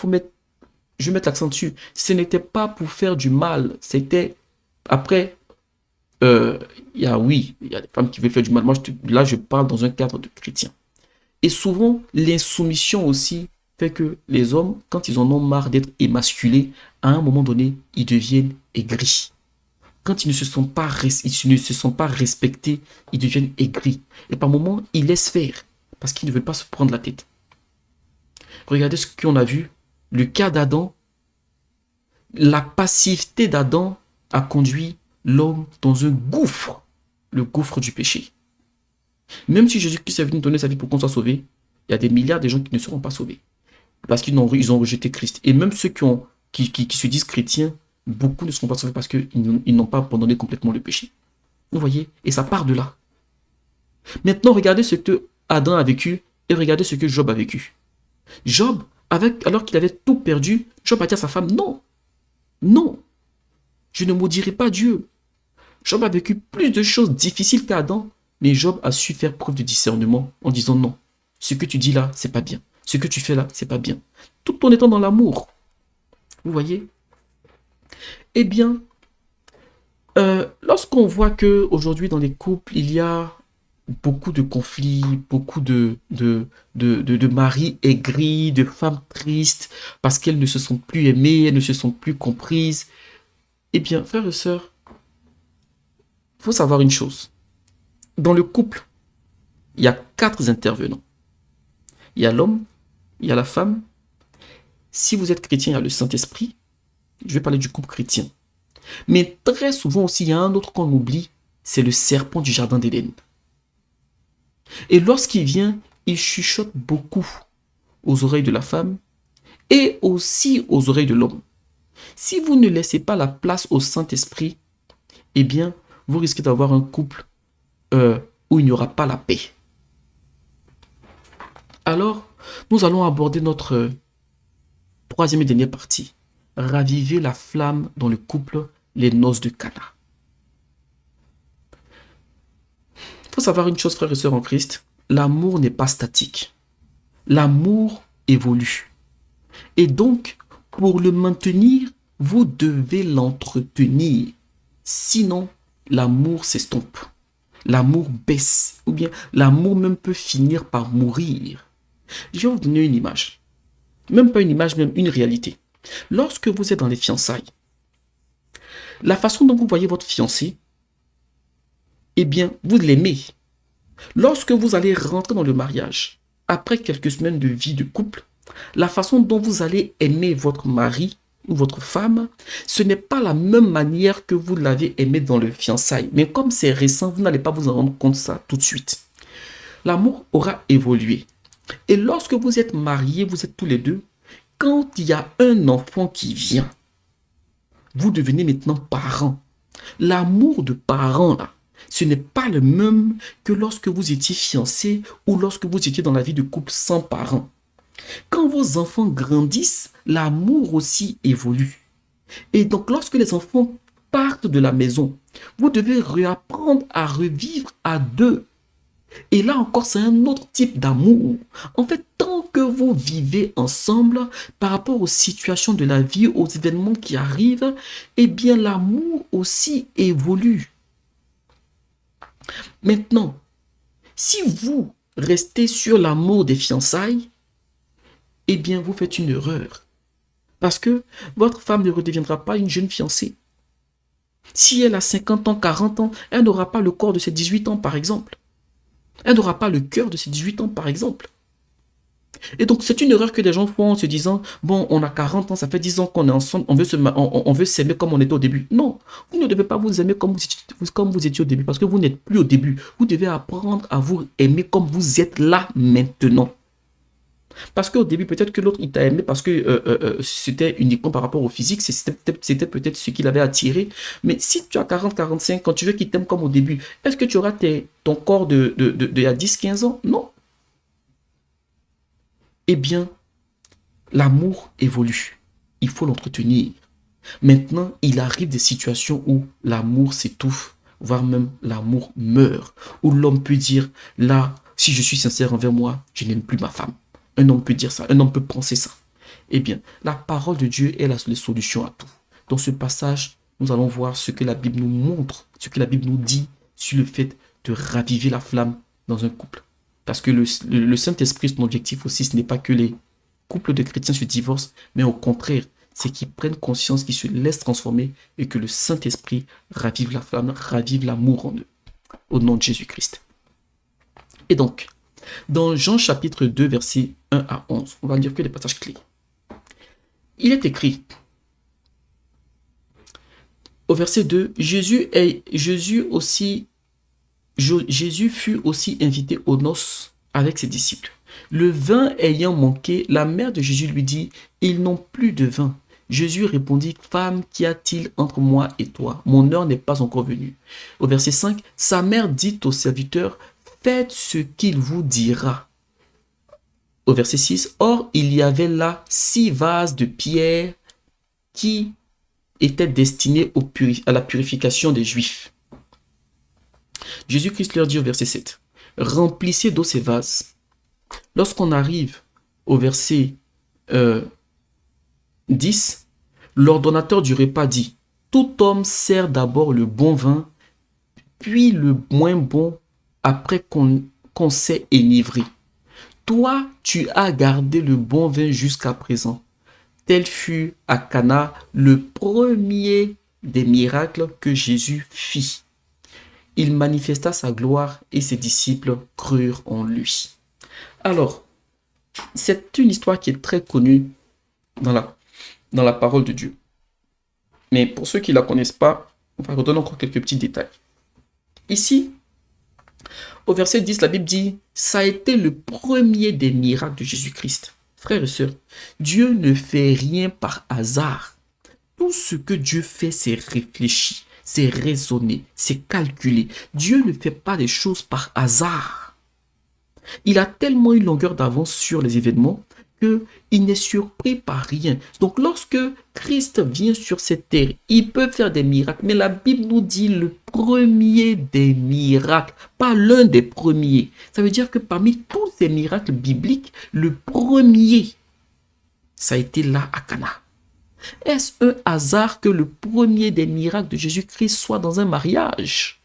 Speaker 1: je vais mettre l'accent dessus, ce n'était pas pour faire du mal, c'était après, il y a des femmes qui veulent faire du mal. Moi, là, je parle dans un cadre de chrétien. Et souvent, l'insoumission aussi fait que les hommes, quand ils en ont marre d'être émasculés, à un moment donné, ils deviennent aigris. Quand ils ne se sentent pas respectés, ils deviennent aigris. Et par moments, ils laissent faire parce qu'ils ne veulent pas se prendre la tête. Regardez ce qu'on a vu. Le cas d'Adam, la passivité d'Adam a conduit l'homme dans un gouffre, le gouffre du péché. Même si Jésus-Christ est venu donner sa vie pour qu'on soit sauvé, il y a des milliards de gens qui ne seront pas sauvés. Parce qu'ils ont rejeté Christ. Et même ceux qui se disent chrétiens, beaucoup ne seront pas sauvés parce qu'ils n'ont pas abandonné complètement le péché. Vous voyez? Et ça part de là. Maintenant, regardez ce que Adam a vécu et regardez ce que Job a vécu. Job, alors qu'il avait tout perdu, Job a dit à sa femme, non, non, je ne maudirai pas Dieu. Job a vécu plus de choses difficiles qu'Adam, mais Job a su faire preuve de discernement en disant non, ce que tu dis là, c'est pas bien. Ce que tu fais là, c'est pas bien. Tout en étant dans l'amour. Vous voyez? Eh bien, lorsqu'on voit que aujourd'hui dans les couples, il y a beaucoup de conflits, beaucoup de maris aigris, de femmes tristes, parce qu'elles ne se sentent plus aimées, elles ne se sentent plus comprises. Eh bien, frères et sœurs, il faut savoir une chose. Dans le couple, il y a 4 intervenants. Il y a l'homme, il y a la femme. Si vous êtes chrétien, il y a le Saint-Esprit. Je vais parler du couple chrétien. Mais très souvent aussi, il y a un autre qu'on oublie, c'est le serpent du jardin d'Éden. Et lorsqu'il vient, il chuchote beaucoup aux oreilles de la femme et aussi aux oreilles de l'homme. Si vous ne laissez pas la place au Saint-Esprit, eh bien, vous risquez d'avoir un couple où il n'y aura pas la paix. Alors, nous allons aborder notre troisième et dernière partie. Raviver la flamme dans le couple, les noces de Cana. Il faut savoir une chose, frères et sœurs en Christ, l'amour n'est pas statique. L'amour évolue. Et donc, pour le maintenir, vous devez l'entretenir. Sinon, l'amour s'estompe. L'amour baisse. Ou bien, l'amour même peut finir par mourir. Je vais vous donner une image. Même pas une image, même une réalité. Lorsque vous êtes dans les fiançailles, la façon dont vous voyez votre fiancé, eh bien, vous l'aimez. Lorsque vous allez rentrer dans le mariage, après quelques semaines de vie de couple, la façon dont vous allez aimer votre mari ou votre femme, ce n'est pas la même manière que vous l'avez aimé dans le fiançailles. Mais comme c'est récent, vous n'allez pas vous en rendre compte ça tout de suite. L'amour aura évolué. Et lorsque vous êtes mariés, vous êtes tous les deux, quand il y a un enfant qui vient, vous devenez maintenant parents. L'amour de parents, là, ce n'est pas le même que lorsque vous étiez fiancés ou lorsque vous étiez dans la vie de couple sans parents. Quand vos enfants grandissent, l'amour aussi évolue. Et donc, lorsque les enfants partent de la maison, vous devez réapprendre à revivre à deux. Et là encore, c'est un autre type d'amour. En fait, tant que vous vivez ensemble par rapport aux situations de la vie, aux événements qui arrivent, eh bien, l'amour aussi évolue. Maintenant, si vous restez sur l'amour des fiançailles, eh bien, vous faites une erreur. Parce que votre femme ne redeviendra pas une jeune fiancée. Si elle a 50 ans, 40 ans, elle n'aura pas le corps de ses 18 ans, par exemple. Elle n'aura pas le cœur de ses 18 ans, par exemple. Et donc, c'est une erreur que les gens font en se disant, bon, on a 40 ans, ça fait 10 ans qu'on est ensemble, on veut s'aimer comme on était au début. Non, vous ne devez pas vous aimer comme vous étiez au début, parce que vous n'êtes plus au début. Vous devez apprendre à vous aimer comme vous êtes là maintenant. Parce qu'au début, peut-être que l'autre, il t'a aimé parce que c'était uniquement par rapport au physique, c'était peut-être ce qui l'avait attiré. Mais si tu as 40, 45, quand tu veux qu'il t'aime comme au début, est-ce que tu auras ton corps de il y a 10, 15 ans? Non. Eh bien, l'amour évolue. Il faut l'entretenir. Maintenant, il arrive des situations où l'amour s'étouffe, voire même l'amour meurt. Où l'homme peut dire, là, si je suis sincère envers moi, je n'aime plus ma femme. Un homme peut dire ça, un homme peut penser ça. Eh bien, la parole de Dieu est la solution à tout. Dans ce passage, nous allons voir ce que la Bible nous montre, ce que la Bible nous dit sur le fait de raviver la flamme dans un couple. Parce que le Saint-Esprit, son objectif aussi, ce n'est pas que les couples de chrétiens se divorcent, mais au contraire, c'est qu'ils prennent conscience, qu'ils se laissent transformer et que le Saint-Esprit ravive la flamme, ravive l'amour en eux. Au nom de Jésus-Christ. Et donc, dans Jean chapitre 2, versets 1 à 11, on va lire que des passages clés. Il est écrit, au verset 2, Jésus fut aussi invité aux noces avec ses disciples. Le vin ayant manqué, la mère de Jésus lui dit, ils n'ont plus de vin. Jésus répondit, femme, qu'y a-t-il entre moi et toi? Mon heure n'est pas encore venue. Au verset 5, sa mère dit au serviteur, faites ce qu'il vous dira. Au verset 6, or il y avait là 6 vases de pierre qui étaient destinés à la purification des Juifs. Jésus-Christ leur dit au verset 7, remplissez d'eau ces vases. Lorsqu'on arrive au verset 10, l'ordonnateur du repas dit, tout homme sert d'abord le bon vin, puis le moins bon après qu'on s'est enivré. Toi, tu as gardé le bon vin jusqu'à présent. Tel fut à Cana le premier des miracles que Jésus fit. Il manifesta sa gloire et ses disciples crurent en lui. Alors, c'est une histoire qui est très connue dans la parole de Dieu. Mais pour ceux qui ne la connaissent pas, on va redonner encore quelques petits détails. Ici, au verset 10, la Bible dit, ça a été le premier des miracles de Jésus-Christ. Frères et sœurs, Dieu ne fait rien par hasard. Tout ce que Dieu fait, c'est réfléchi, c'est raisonné, c'est calculé. Dieu ne fait pas les choses par hasard. Il a tellement une longueur d'avance sur les événements qu'il n'est surpris par rien. Donc lorsque Christ vient sur cette terre, il peut faire des miracles, mais la Bible nous dit le premier des miracles, pas l'un des premiers. Ça veut dire que parmi tous ces miracles bibliques, le premier, ça a été là à Cana. Est-ce un hasard que le premier des miracles de Jésus-Christ soit dans un mariage?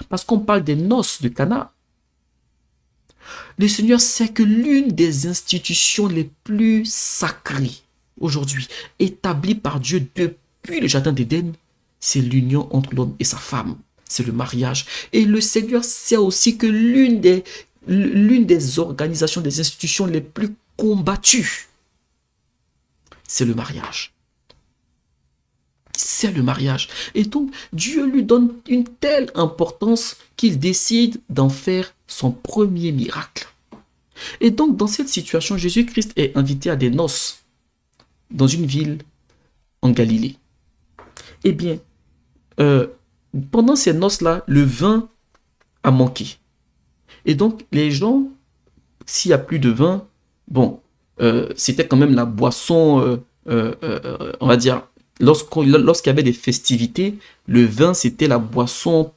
Speaker 1: Parce qu'on parle des noces de Cana. Le Seigneur sait que l'une des institutions les plus sacrées aujourd'hui, établies par Dieu depuis le jardin d'Éden, c'est l'union entre l'homme et sa femme. C'est le mariage. Et le Seigneur sait aussi que l'une des organisations, des institutions les plus combattues, c'est le mariage. C'est le mariage. Et donc, Dieu lui donne une telle importance qu'il décide d'en faire son premier miracle. Et donc, dans cette situation, Jésus-Christ est invité à des noces dans une ville en Galilée. Eh bien, pendant ces noces-là, le vin a manqué. Et donc, les gens, s'il n'y a plus de vin, bon, c'était quand même la boisson, on va dire, lorsqu'il y avait des festivités, le vin, c'était la boisson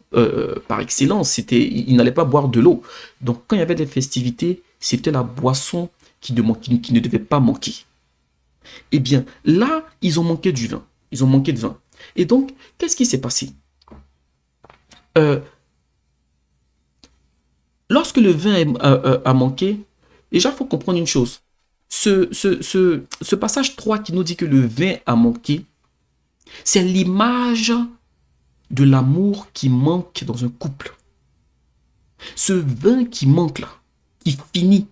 Speaker 1: par excellence. Il n'allait pas boire de l'eau. Donc, quand il y avait des festivités, c'était la boisson qui ne devait pas manquer. Eh bien, là, ils ont manqué du vin. Ils ont manqué de vin. Et donc, qu'est-ce qui s'est passé? Lorsque le vin a manqué, déjà, il faut comprendre une chose. Ce passage 3 qui nous dit que le vin a manqué, c'est l'image de l'amour qui manque dans un couple. Ce vin qui manque là, qui finit,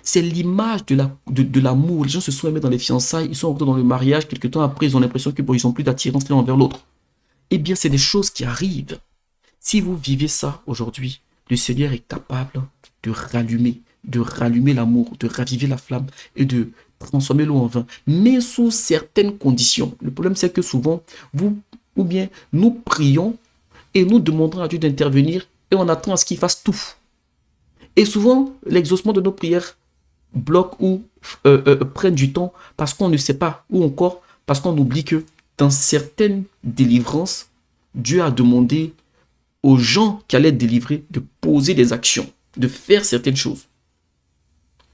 Speaker 1: c'est l'image de l'amour. Les gens se sont aimés dans les fiançailles, ils sont rentrés dans le mariage, quelques temps après, ils ont l'impression qu'ils n'ont plus d'attirance l'un envers l'autre. Eh bien, c'est des choses qui arrivent. Si vous vivez ça aujourd'hui, le Seigneur est capable de rallumer l'amour, de raviver la flamme et de transformer l'eau en vin, mais sous certaines conditions. Le problème, c'est que souvent, nous prions et nous demandons à Dieu d'intervenir et on attend à ce qu'il fasse tout. Et souvent, l'exaucement de nos prières bloque ou prennent du temps parce qu'on ne sait pas, ou encore parce qu'on oublie que dans certaines délivrances, Dieu a demandé aux gens qui allaient être délivrés de poser des actions, de faire certaines choses.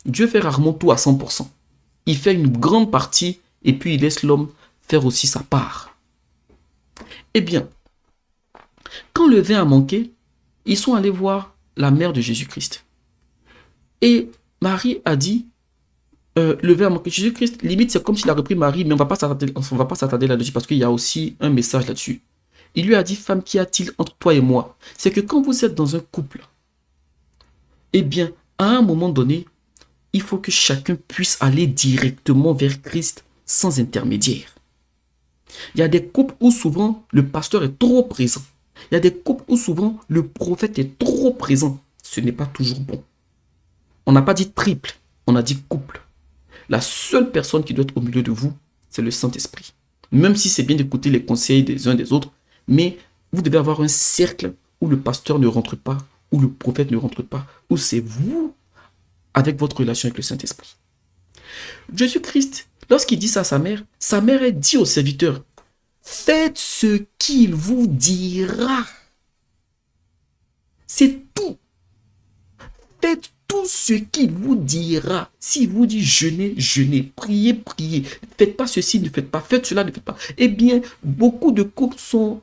Speaker 1: Dieu fait rarement tout à 100%. Il fait une grande partie et puis il laisse l'homme faire aussi sa part. Eh bien, quand le vin a manqué, ils sont allés voir la mère de Jésus-Christ. Et Marie a dit, le vin a manqué. Jésus-Christ, limite, c'est comme s'il a repris Marie, mais on ne va pas s'attarder là-dessus parce qu'il y a aussi un message là-dessus. Il lui a dit, femme, qu'y a-t-il entre toi et moi? C'est que quand vous êtes dans un couple, eh bien, à un moment donné, il faut que chacun puisse aller directement vers Christ sans intermédiaire. Il y a des couples où souvent le pasteur est trop présent. Il y a des couples où souvent le prophète est trop présent. Ce n'est pas toujours bon. On n'a pas dit triple, on a dit couple. La seule personne qui doit être au milieu de vous, c'est le Saint-Esprit. Même si c'est bien d'écouter les conseils des uns des autres, mais vous devez avoir un cercle où le pasteur ne rentre pas, où le prophète ne rentre pas, où c'est vous avec votre relation avec le Saint-Esprit. Jésus-Christ, lorsqu'il dit ça à sa mère a dit au serviteur, faites ce qu'il vous dira. C'est tout. Faites tout ce qu'il vous dira. S'il vous dit jeûnez, jeûnez, priez, priez. Ne faites pas ceci, ne faites pas, faites cela, ne faites pas. Eh bien, beaucoup de couples sont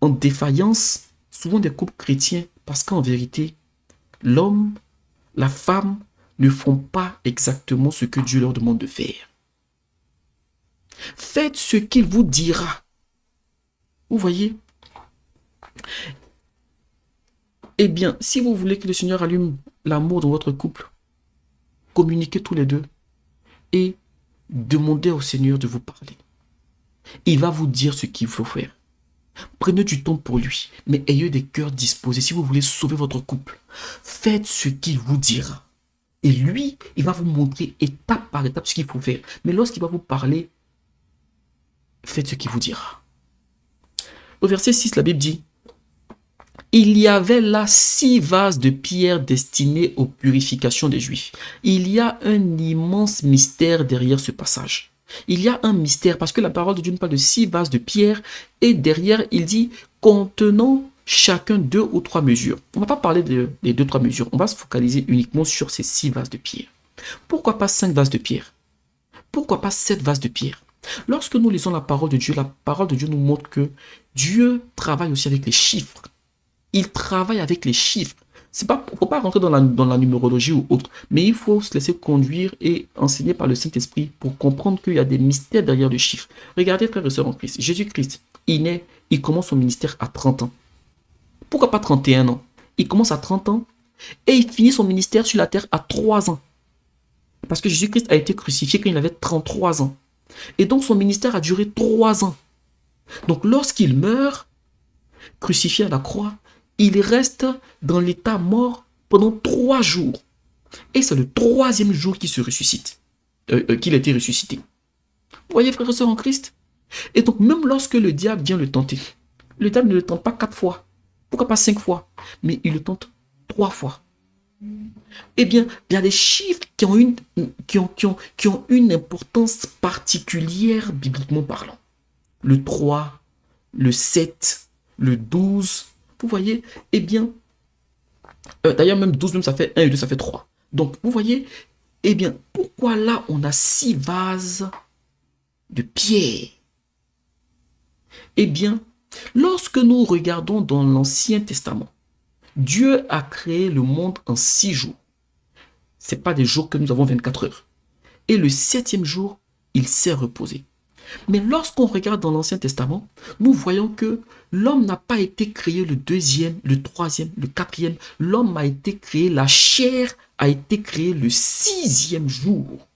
Speaker 1: en défaillance, souvent des couples chrétiens, parce qu'en vérité, l'homme, la femme ne font pas exactement ce que Dieu leur demande de faire. Faites ce qu'il vous dira. Vous voyez? Eh bien, si vous voulez que le Seigneur allume l'amour dans votre couple, communiquez tous les deux et demandez au Seigneur de vous parler. Il va vous dire ce qu'il faut faire. Prenez du temps pour lui, mais ayez des cœurs disposés. Si vous voulez sauver votre couple, faites ce qu'il vous dira. Et lui, il va vous montrer étape par étape ce qu'il faut faire. Mais lorsqu'il va vous parler, faites ce qu'il vous dira. Au verset 6, la Bible dit, il y avait là 6 vases de pierre destinés aux purifications des Juifs. Il y a un immense mystère derrière ce passage. Il y a un mystère parce que la parole de Dieu nous parle de 6 vases de pierre et derrière il dit contenant chacun 2 ou 3 mesures. On ne va pas parler des 2-3 mesures, on va se focaliser uniquement sur ces 6 vases de pierre. Pourquoi pas 5 vases de pierre? Pourquoi pas 7 vases de pierre? Lorsque nous lisons la parole de Dieu nous montre que Dieu travaille aussi avec les chiffres. Il travaille avec les chiffres. Il ne faut pas rentrer dans la numérologie ou autre, mais il faut se laisser conduire et enseigner par le Saint-Esprit pour comprendre qu'il y a des mystères derrière le chiffre. Regardez, frères et sœurs en Christ, Jésus-Christ, il commence son ministère à 30 ans. Pourquoi pas 31 ans? Il commence à 30 ans et il finit son ministère sur la terre à 3 ans. Parce que Jésus-Christ a été crucifié quand il avait 33 ans. Et donc son ministère a duré 3 ans. Donc lorsqu'il meurt, crucifié à la croix, il reste dans l'état mort pendant 3 jours. Et c'est le 3e jour qu'il se ressuscite. Qu'il a été ressuscité. Vous voyez, frères et sœurs en Christ? Et donc, même lorsque le diable vient le tenter, le diable ne le tente pas 4 fois. Pourquoi pas 5 fois? Mais il le tente 3 fois. Eh bien, il y a des chiffres qui ont une importance particulière bibliquement parlant. Le 3, le 7, le 12... Vous voyez, eh bien, d'ailleurs même 12, même ça fait 1 et 2, ça fait 3. Donc, vous voyez, eh bien, pourquoi là, on a 6 vases de pierre? Eh bien, lorsque nous regardons dans l'Ancien Testament, Dieu a créé le monde en 6 jours. Ce n'est pas des jours que nous avons 24 heures. Et le 7e jour, il s'est reposé. Mais lorsqu'on regarde dans l'Ancien Testament, nous voyons que l'homme n'a pas été créé le 2e, le 3e, le 4e. L'homme a été créé, la chair a été créée le 6e jour.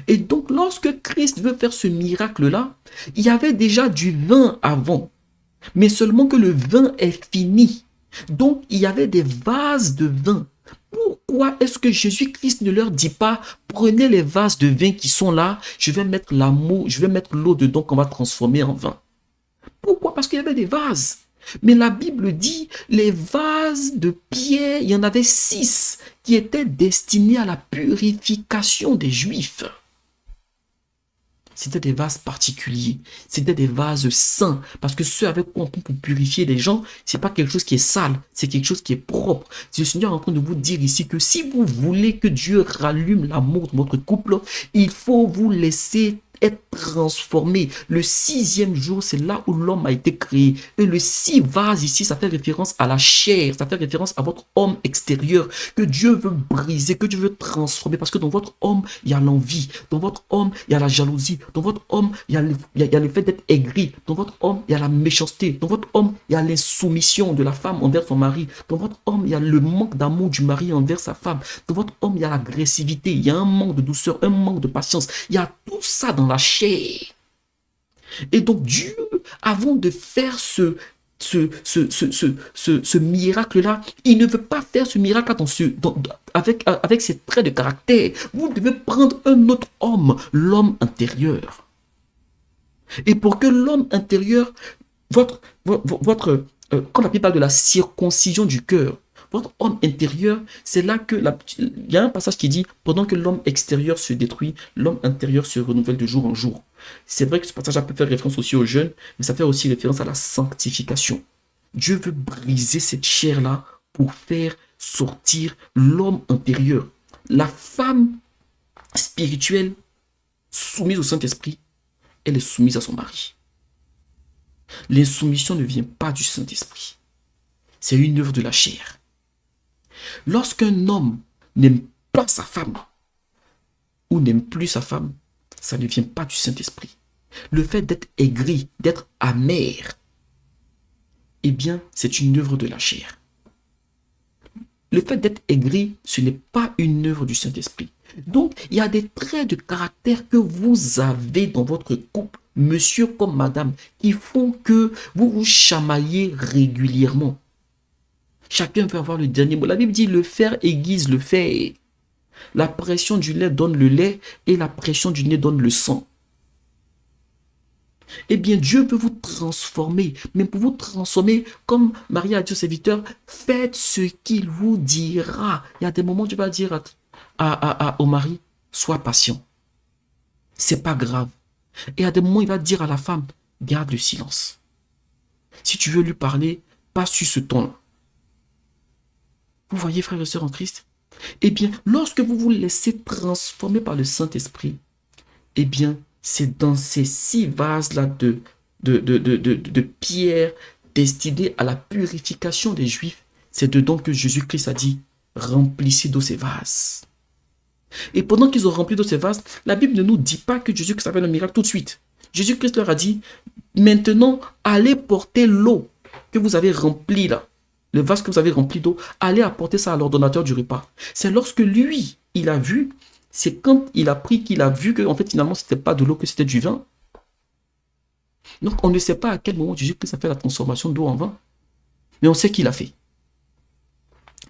Speaker 1: Et donc, lorsque Christ veut faire ce miracle-là, il y avait déjà du vin avant. Mais seulement que le vin est fini. Donc, il y avait des vases de vin. Pourquoi est-ce que Jésus-Christ ne leur dit pas, prenez les vases de vin qui sont là, je vais mettre l'eau dedans qu'on va transformer en vin? Pourquoi? Parce qu'il y avait des vases. Mais la Bible dit, les vases de pierre, il y en avait 6 qui étaient destinés à la purification des Juifs. C'était des vases particuliers, c'était des vases saints, parce que ceux avec quoi on peut purifier les gens, c'est pas quelque chose qui est sale, c'est quelque chose qui est propre. Le Seigneur est en train de vous dire ici que si vous voulez que Dieu rallume l'amour de votre couple, il faut vous laisser être transformé. Le 6e jour, c'est là où l'homme a été créé. Et le 6 vases ici, ça fait référence à la chair, ça fait référence à votre homme extérieur que Dieu veut briser, que Dieu veut transformer. Parce que dans votre homme, il y a l'envie. Dans votre homme, il y a la jalousie. Dans votre homme, il y a le fait d'être aigri. Dans votre homme, il y a la méchanceté. Dans votre homme, il y a l'insoumission de la femme envers son mari. Dans votre homme, il y a le manque d'amour du mari envers sa femme. Dans votre homme, il y a l'agressivité. Il y a un manque de douceur, un manque de patience. Il y a tout ça dans la chair. Et donc Dieu, avant de faire ce miracle-là, il ne veut pas faire ce miracle avec ses traits de caractère. Vous devez prendre un autre homme, l'homme intérieur. Et pour que l'homme intérieur, quand la Bible parle de la circoncision du cœur, votre homme intérieur, c'est là que il y a un passage qui dit, pendant que l'homme extérieur se détruit, l'homme intérieur se renouvelle de jour en jour. C'est vrai que ce passage peut faire référence aussi aux jeunes, mais ça fait aussi référence à la sanctification. Dieu veut briser cette chair-là pour faire sortir l'homme intérieur. La femme spirituelle soumise au Saint-Esprit, elle est soumise à son mari. L'insoumission ne vient pas du Saint-Esprit. C'est une œuvre de la chair. Lorsqu'un homme n'aime pas sa femme ou n'aime plus sa femme, ça ne vient pas du Saint-Esprit. Le fait d'être aigri, d'être amer, eh bien, c'est une œuvre de la chair. Le fait d'être aigri, ce n'est pas une œuvre du Saint-Esprit. Donc, il y a des traits de caractère que vous avez dans votre couple monsieur comme madame, qui font que vous vous chamaillez régulièrement. Chacun veut avoir le dernier mot. La Bible dit le fer aiguise le fer. La pression du lait donne le lait et la pression du nez donne le sang. Eh bien, Dieu peut vous transformer, mais pour vous transformer, comme Marie a dit aux serviteurs, faites ce qu'il vous dira. Il y a des moments où tu vas dire au mari, sois patient. C'est pas grave. Et à des moments, il va dire à la femme, garde le silence. Si tu veux lui parler, pas sur ce ton-là. Vous voyez, frères et sœurs en Christ? Eh bien, lorsque vous vous laissez transformer par le Saint-Esprit, eh bien, c'est dans ces 6 vases-là de pierre destinés à la purification des Juifs. C'est dedans que Jésus-Christ a dit, remplissez d'eau ces vases. Et pendant qu'ils ont rempli d'eau ces vases, la Bible ne nous dit pas que Jésus-Christ a fait le miracle tout de suite. Jésus-Christ leur a dit, maintenant, allez porter l'eau que vous avez remplie là. Le vase que vous avez rempli d'eau, allez apporter ça à l'ordonnateur du repas. C'est lorsque lui, il a vu, c'est quand il a pris qu'il a vu que en fait finalement c'était pas de l'eau, que c'était du vin. Donc on ne sait pas à quel moment Jésus-Christ a fait la transformation d'eau en vin. Mais on sait qu'il a fait.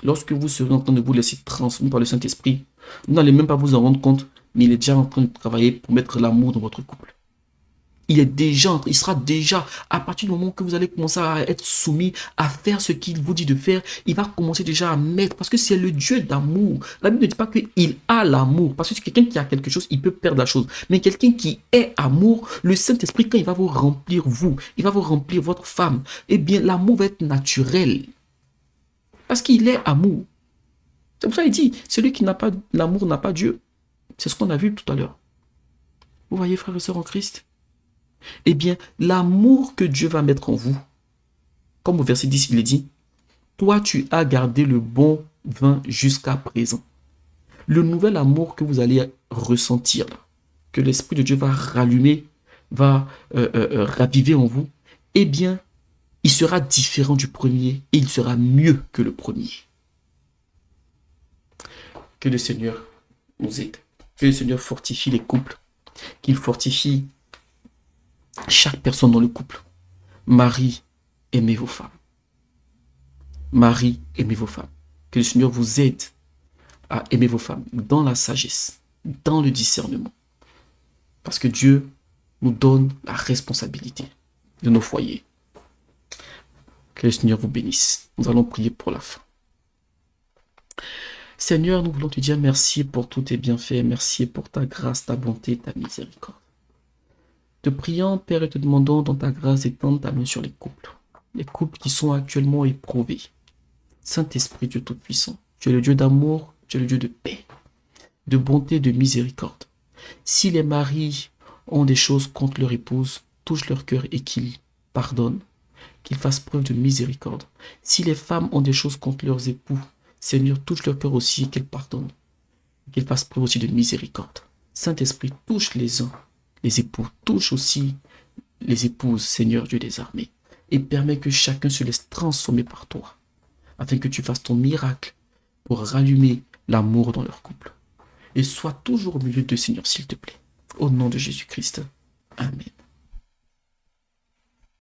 Speaker 1: Lorsque vous serez en train de vous laisser transformer par le Saint-Esprit, vous n'allez même pas vous en rendre compte, mais il est déjà en train de travailler pour mettre l'amour dans votre couple. Il sera déjà, à partir du moment que vous allez commencer à être soumis, à faire ce qu'il vous dit de faire, il va commencer déjà à mettre, parce que c'est le Dieu d'amour. La Bible ne dit pas qu'il a l'amour, parce que c'est quelqu'un qui a quelque chose, il peut perdre la chose. Mais quelqu'un qui est amour, le Saint-Esprit, quand il va vous remplir vous, il va vous remplir votre femme, eh bien l'amour va être naturel. Parce qu'il est amour. C'est pour ça qu'il dit, celui qui n'a pas l'amour n'a pas Dieu. C'est ce qu'on a vu tout à l'heure. Vous voyez, frères et sœurs en Christ? Eh bien, l'amour que Dieu va mettre en vous, comme au verset 10, il est dit, toi tu as gardé le bon vin jusqu'à présent. Le nouvel amour que vous allez ressentir, là, que l'Esprit de Dieu va rallumer, va raviver en vous, eh bien, il sera différent du premier et il sera mieux que le premier. Que le Seigneur nous aide. Que le Seigneur fortifie les couples, qu'il fortifie chaque personne dans le couple. Marie, aimez vos femmes. Marie, aimez vos femmes. Que le Seigneur vous aide à aimer vos femmes dans la sagesse, dans le discernement. Parce que Dieu nous donne la responsabilité de nos foyers. Que le Seigneur vous bénisse. Nous allons prier pour la fin. Seigneur, nous voulons te dire merci pour tous tes bienfaits. Merci pour ta grâce, ta bonté, ta miséricorde. Te prions, Père, et te demandons dans ta grâce d'étendre ta main sur les couples qui sont actuellement éprouvés. Saint-Esprit, Dieu Tout-Puissant, tu es le Dieu d'amour, tu es le Dieu de paix, de bonté, de miséricorde. Si les maris ont des choses contre leur épouse, touche leur cœur et qu'ils pardonnent, qu'ils fassent preuve de miséricorde. Si les femmes ont des choses contre leurs époux, Seigneur, touche leur cœur aussi et qu'ils pardonnent, qu'ils fassent preuve aussi de miséricorde. Saint-Esprit, touche les uns. Les époux, touche aussi les épouses, Seigneur Dieu des armées, et permet que chacun se laisse transformer par toi, afin que tu fasses ton miracle pour rallumer l'amour dans leur couple. Et sois toujours au milieu de Seigneur, s'il te plaît. Au nom de Jésus-Christ. Amen.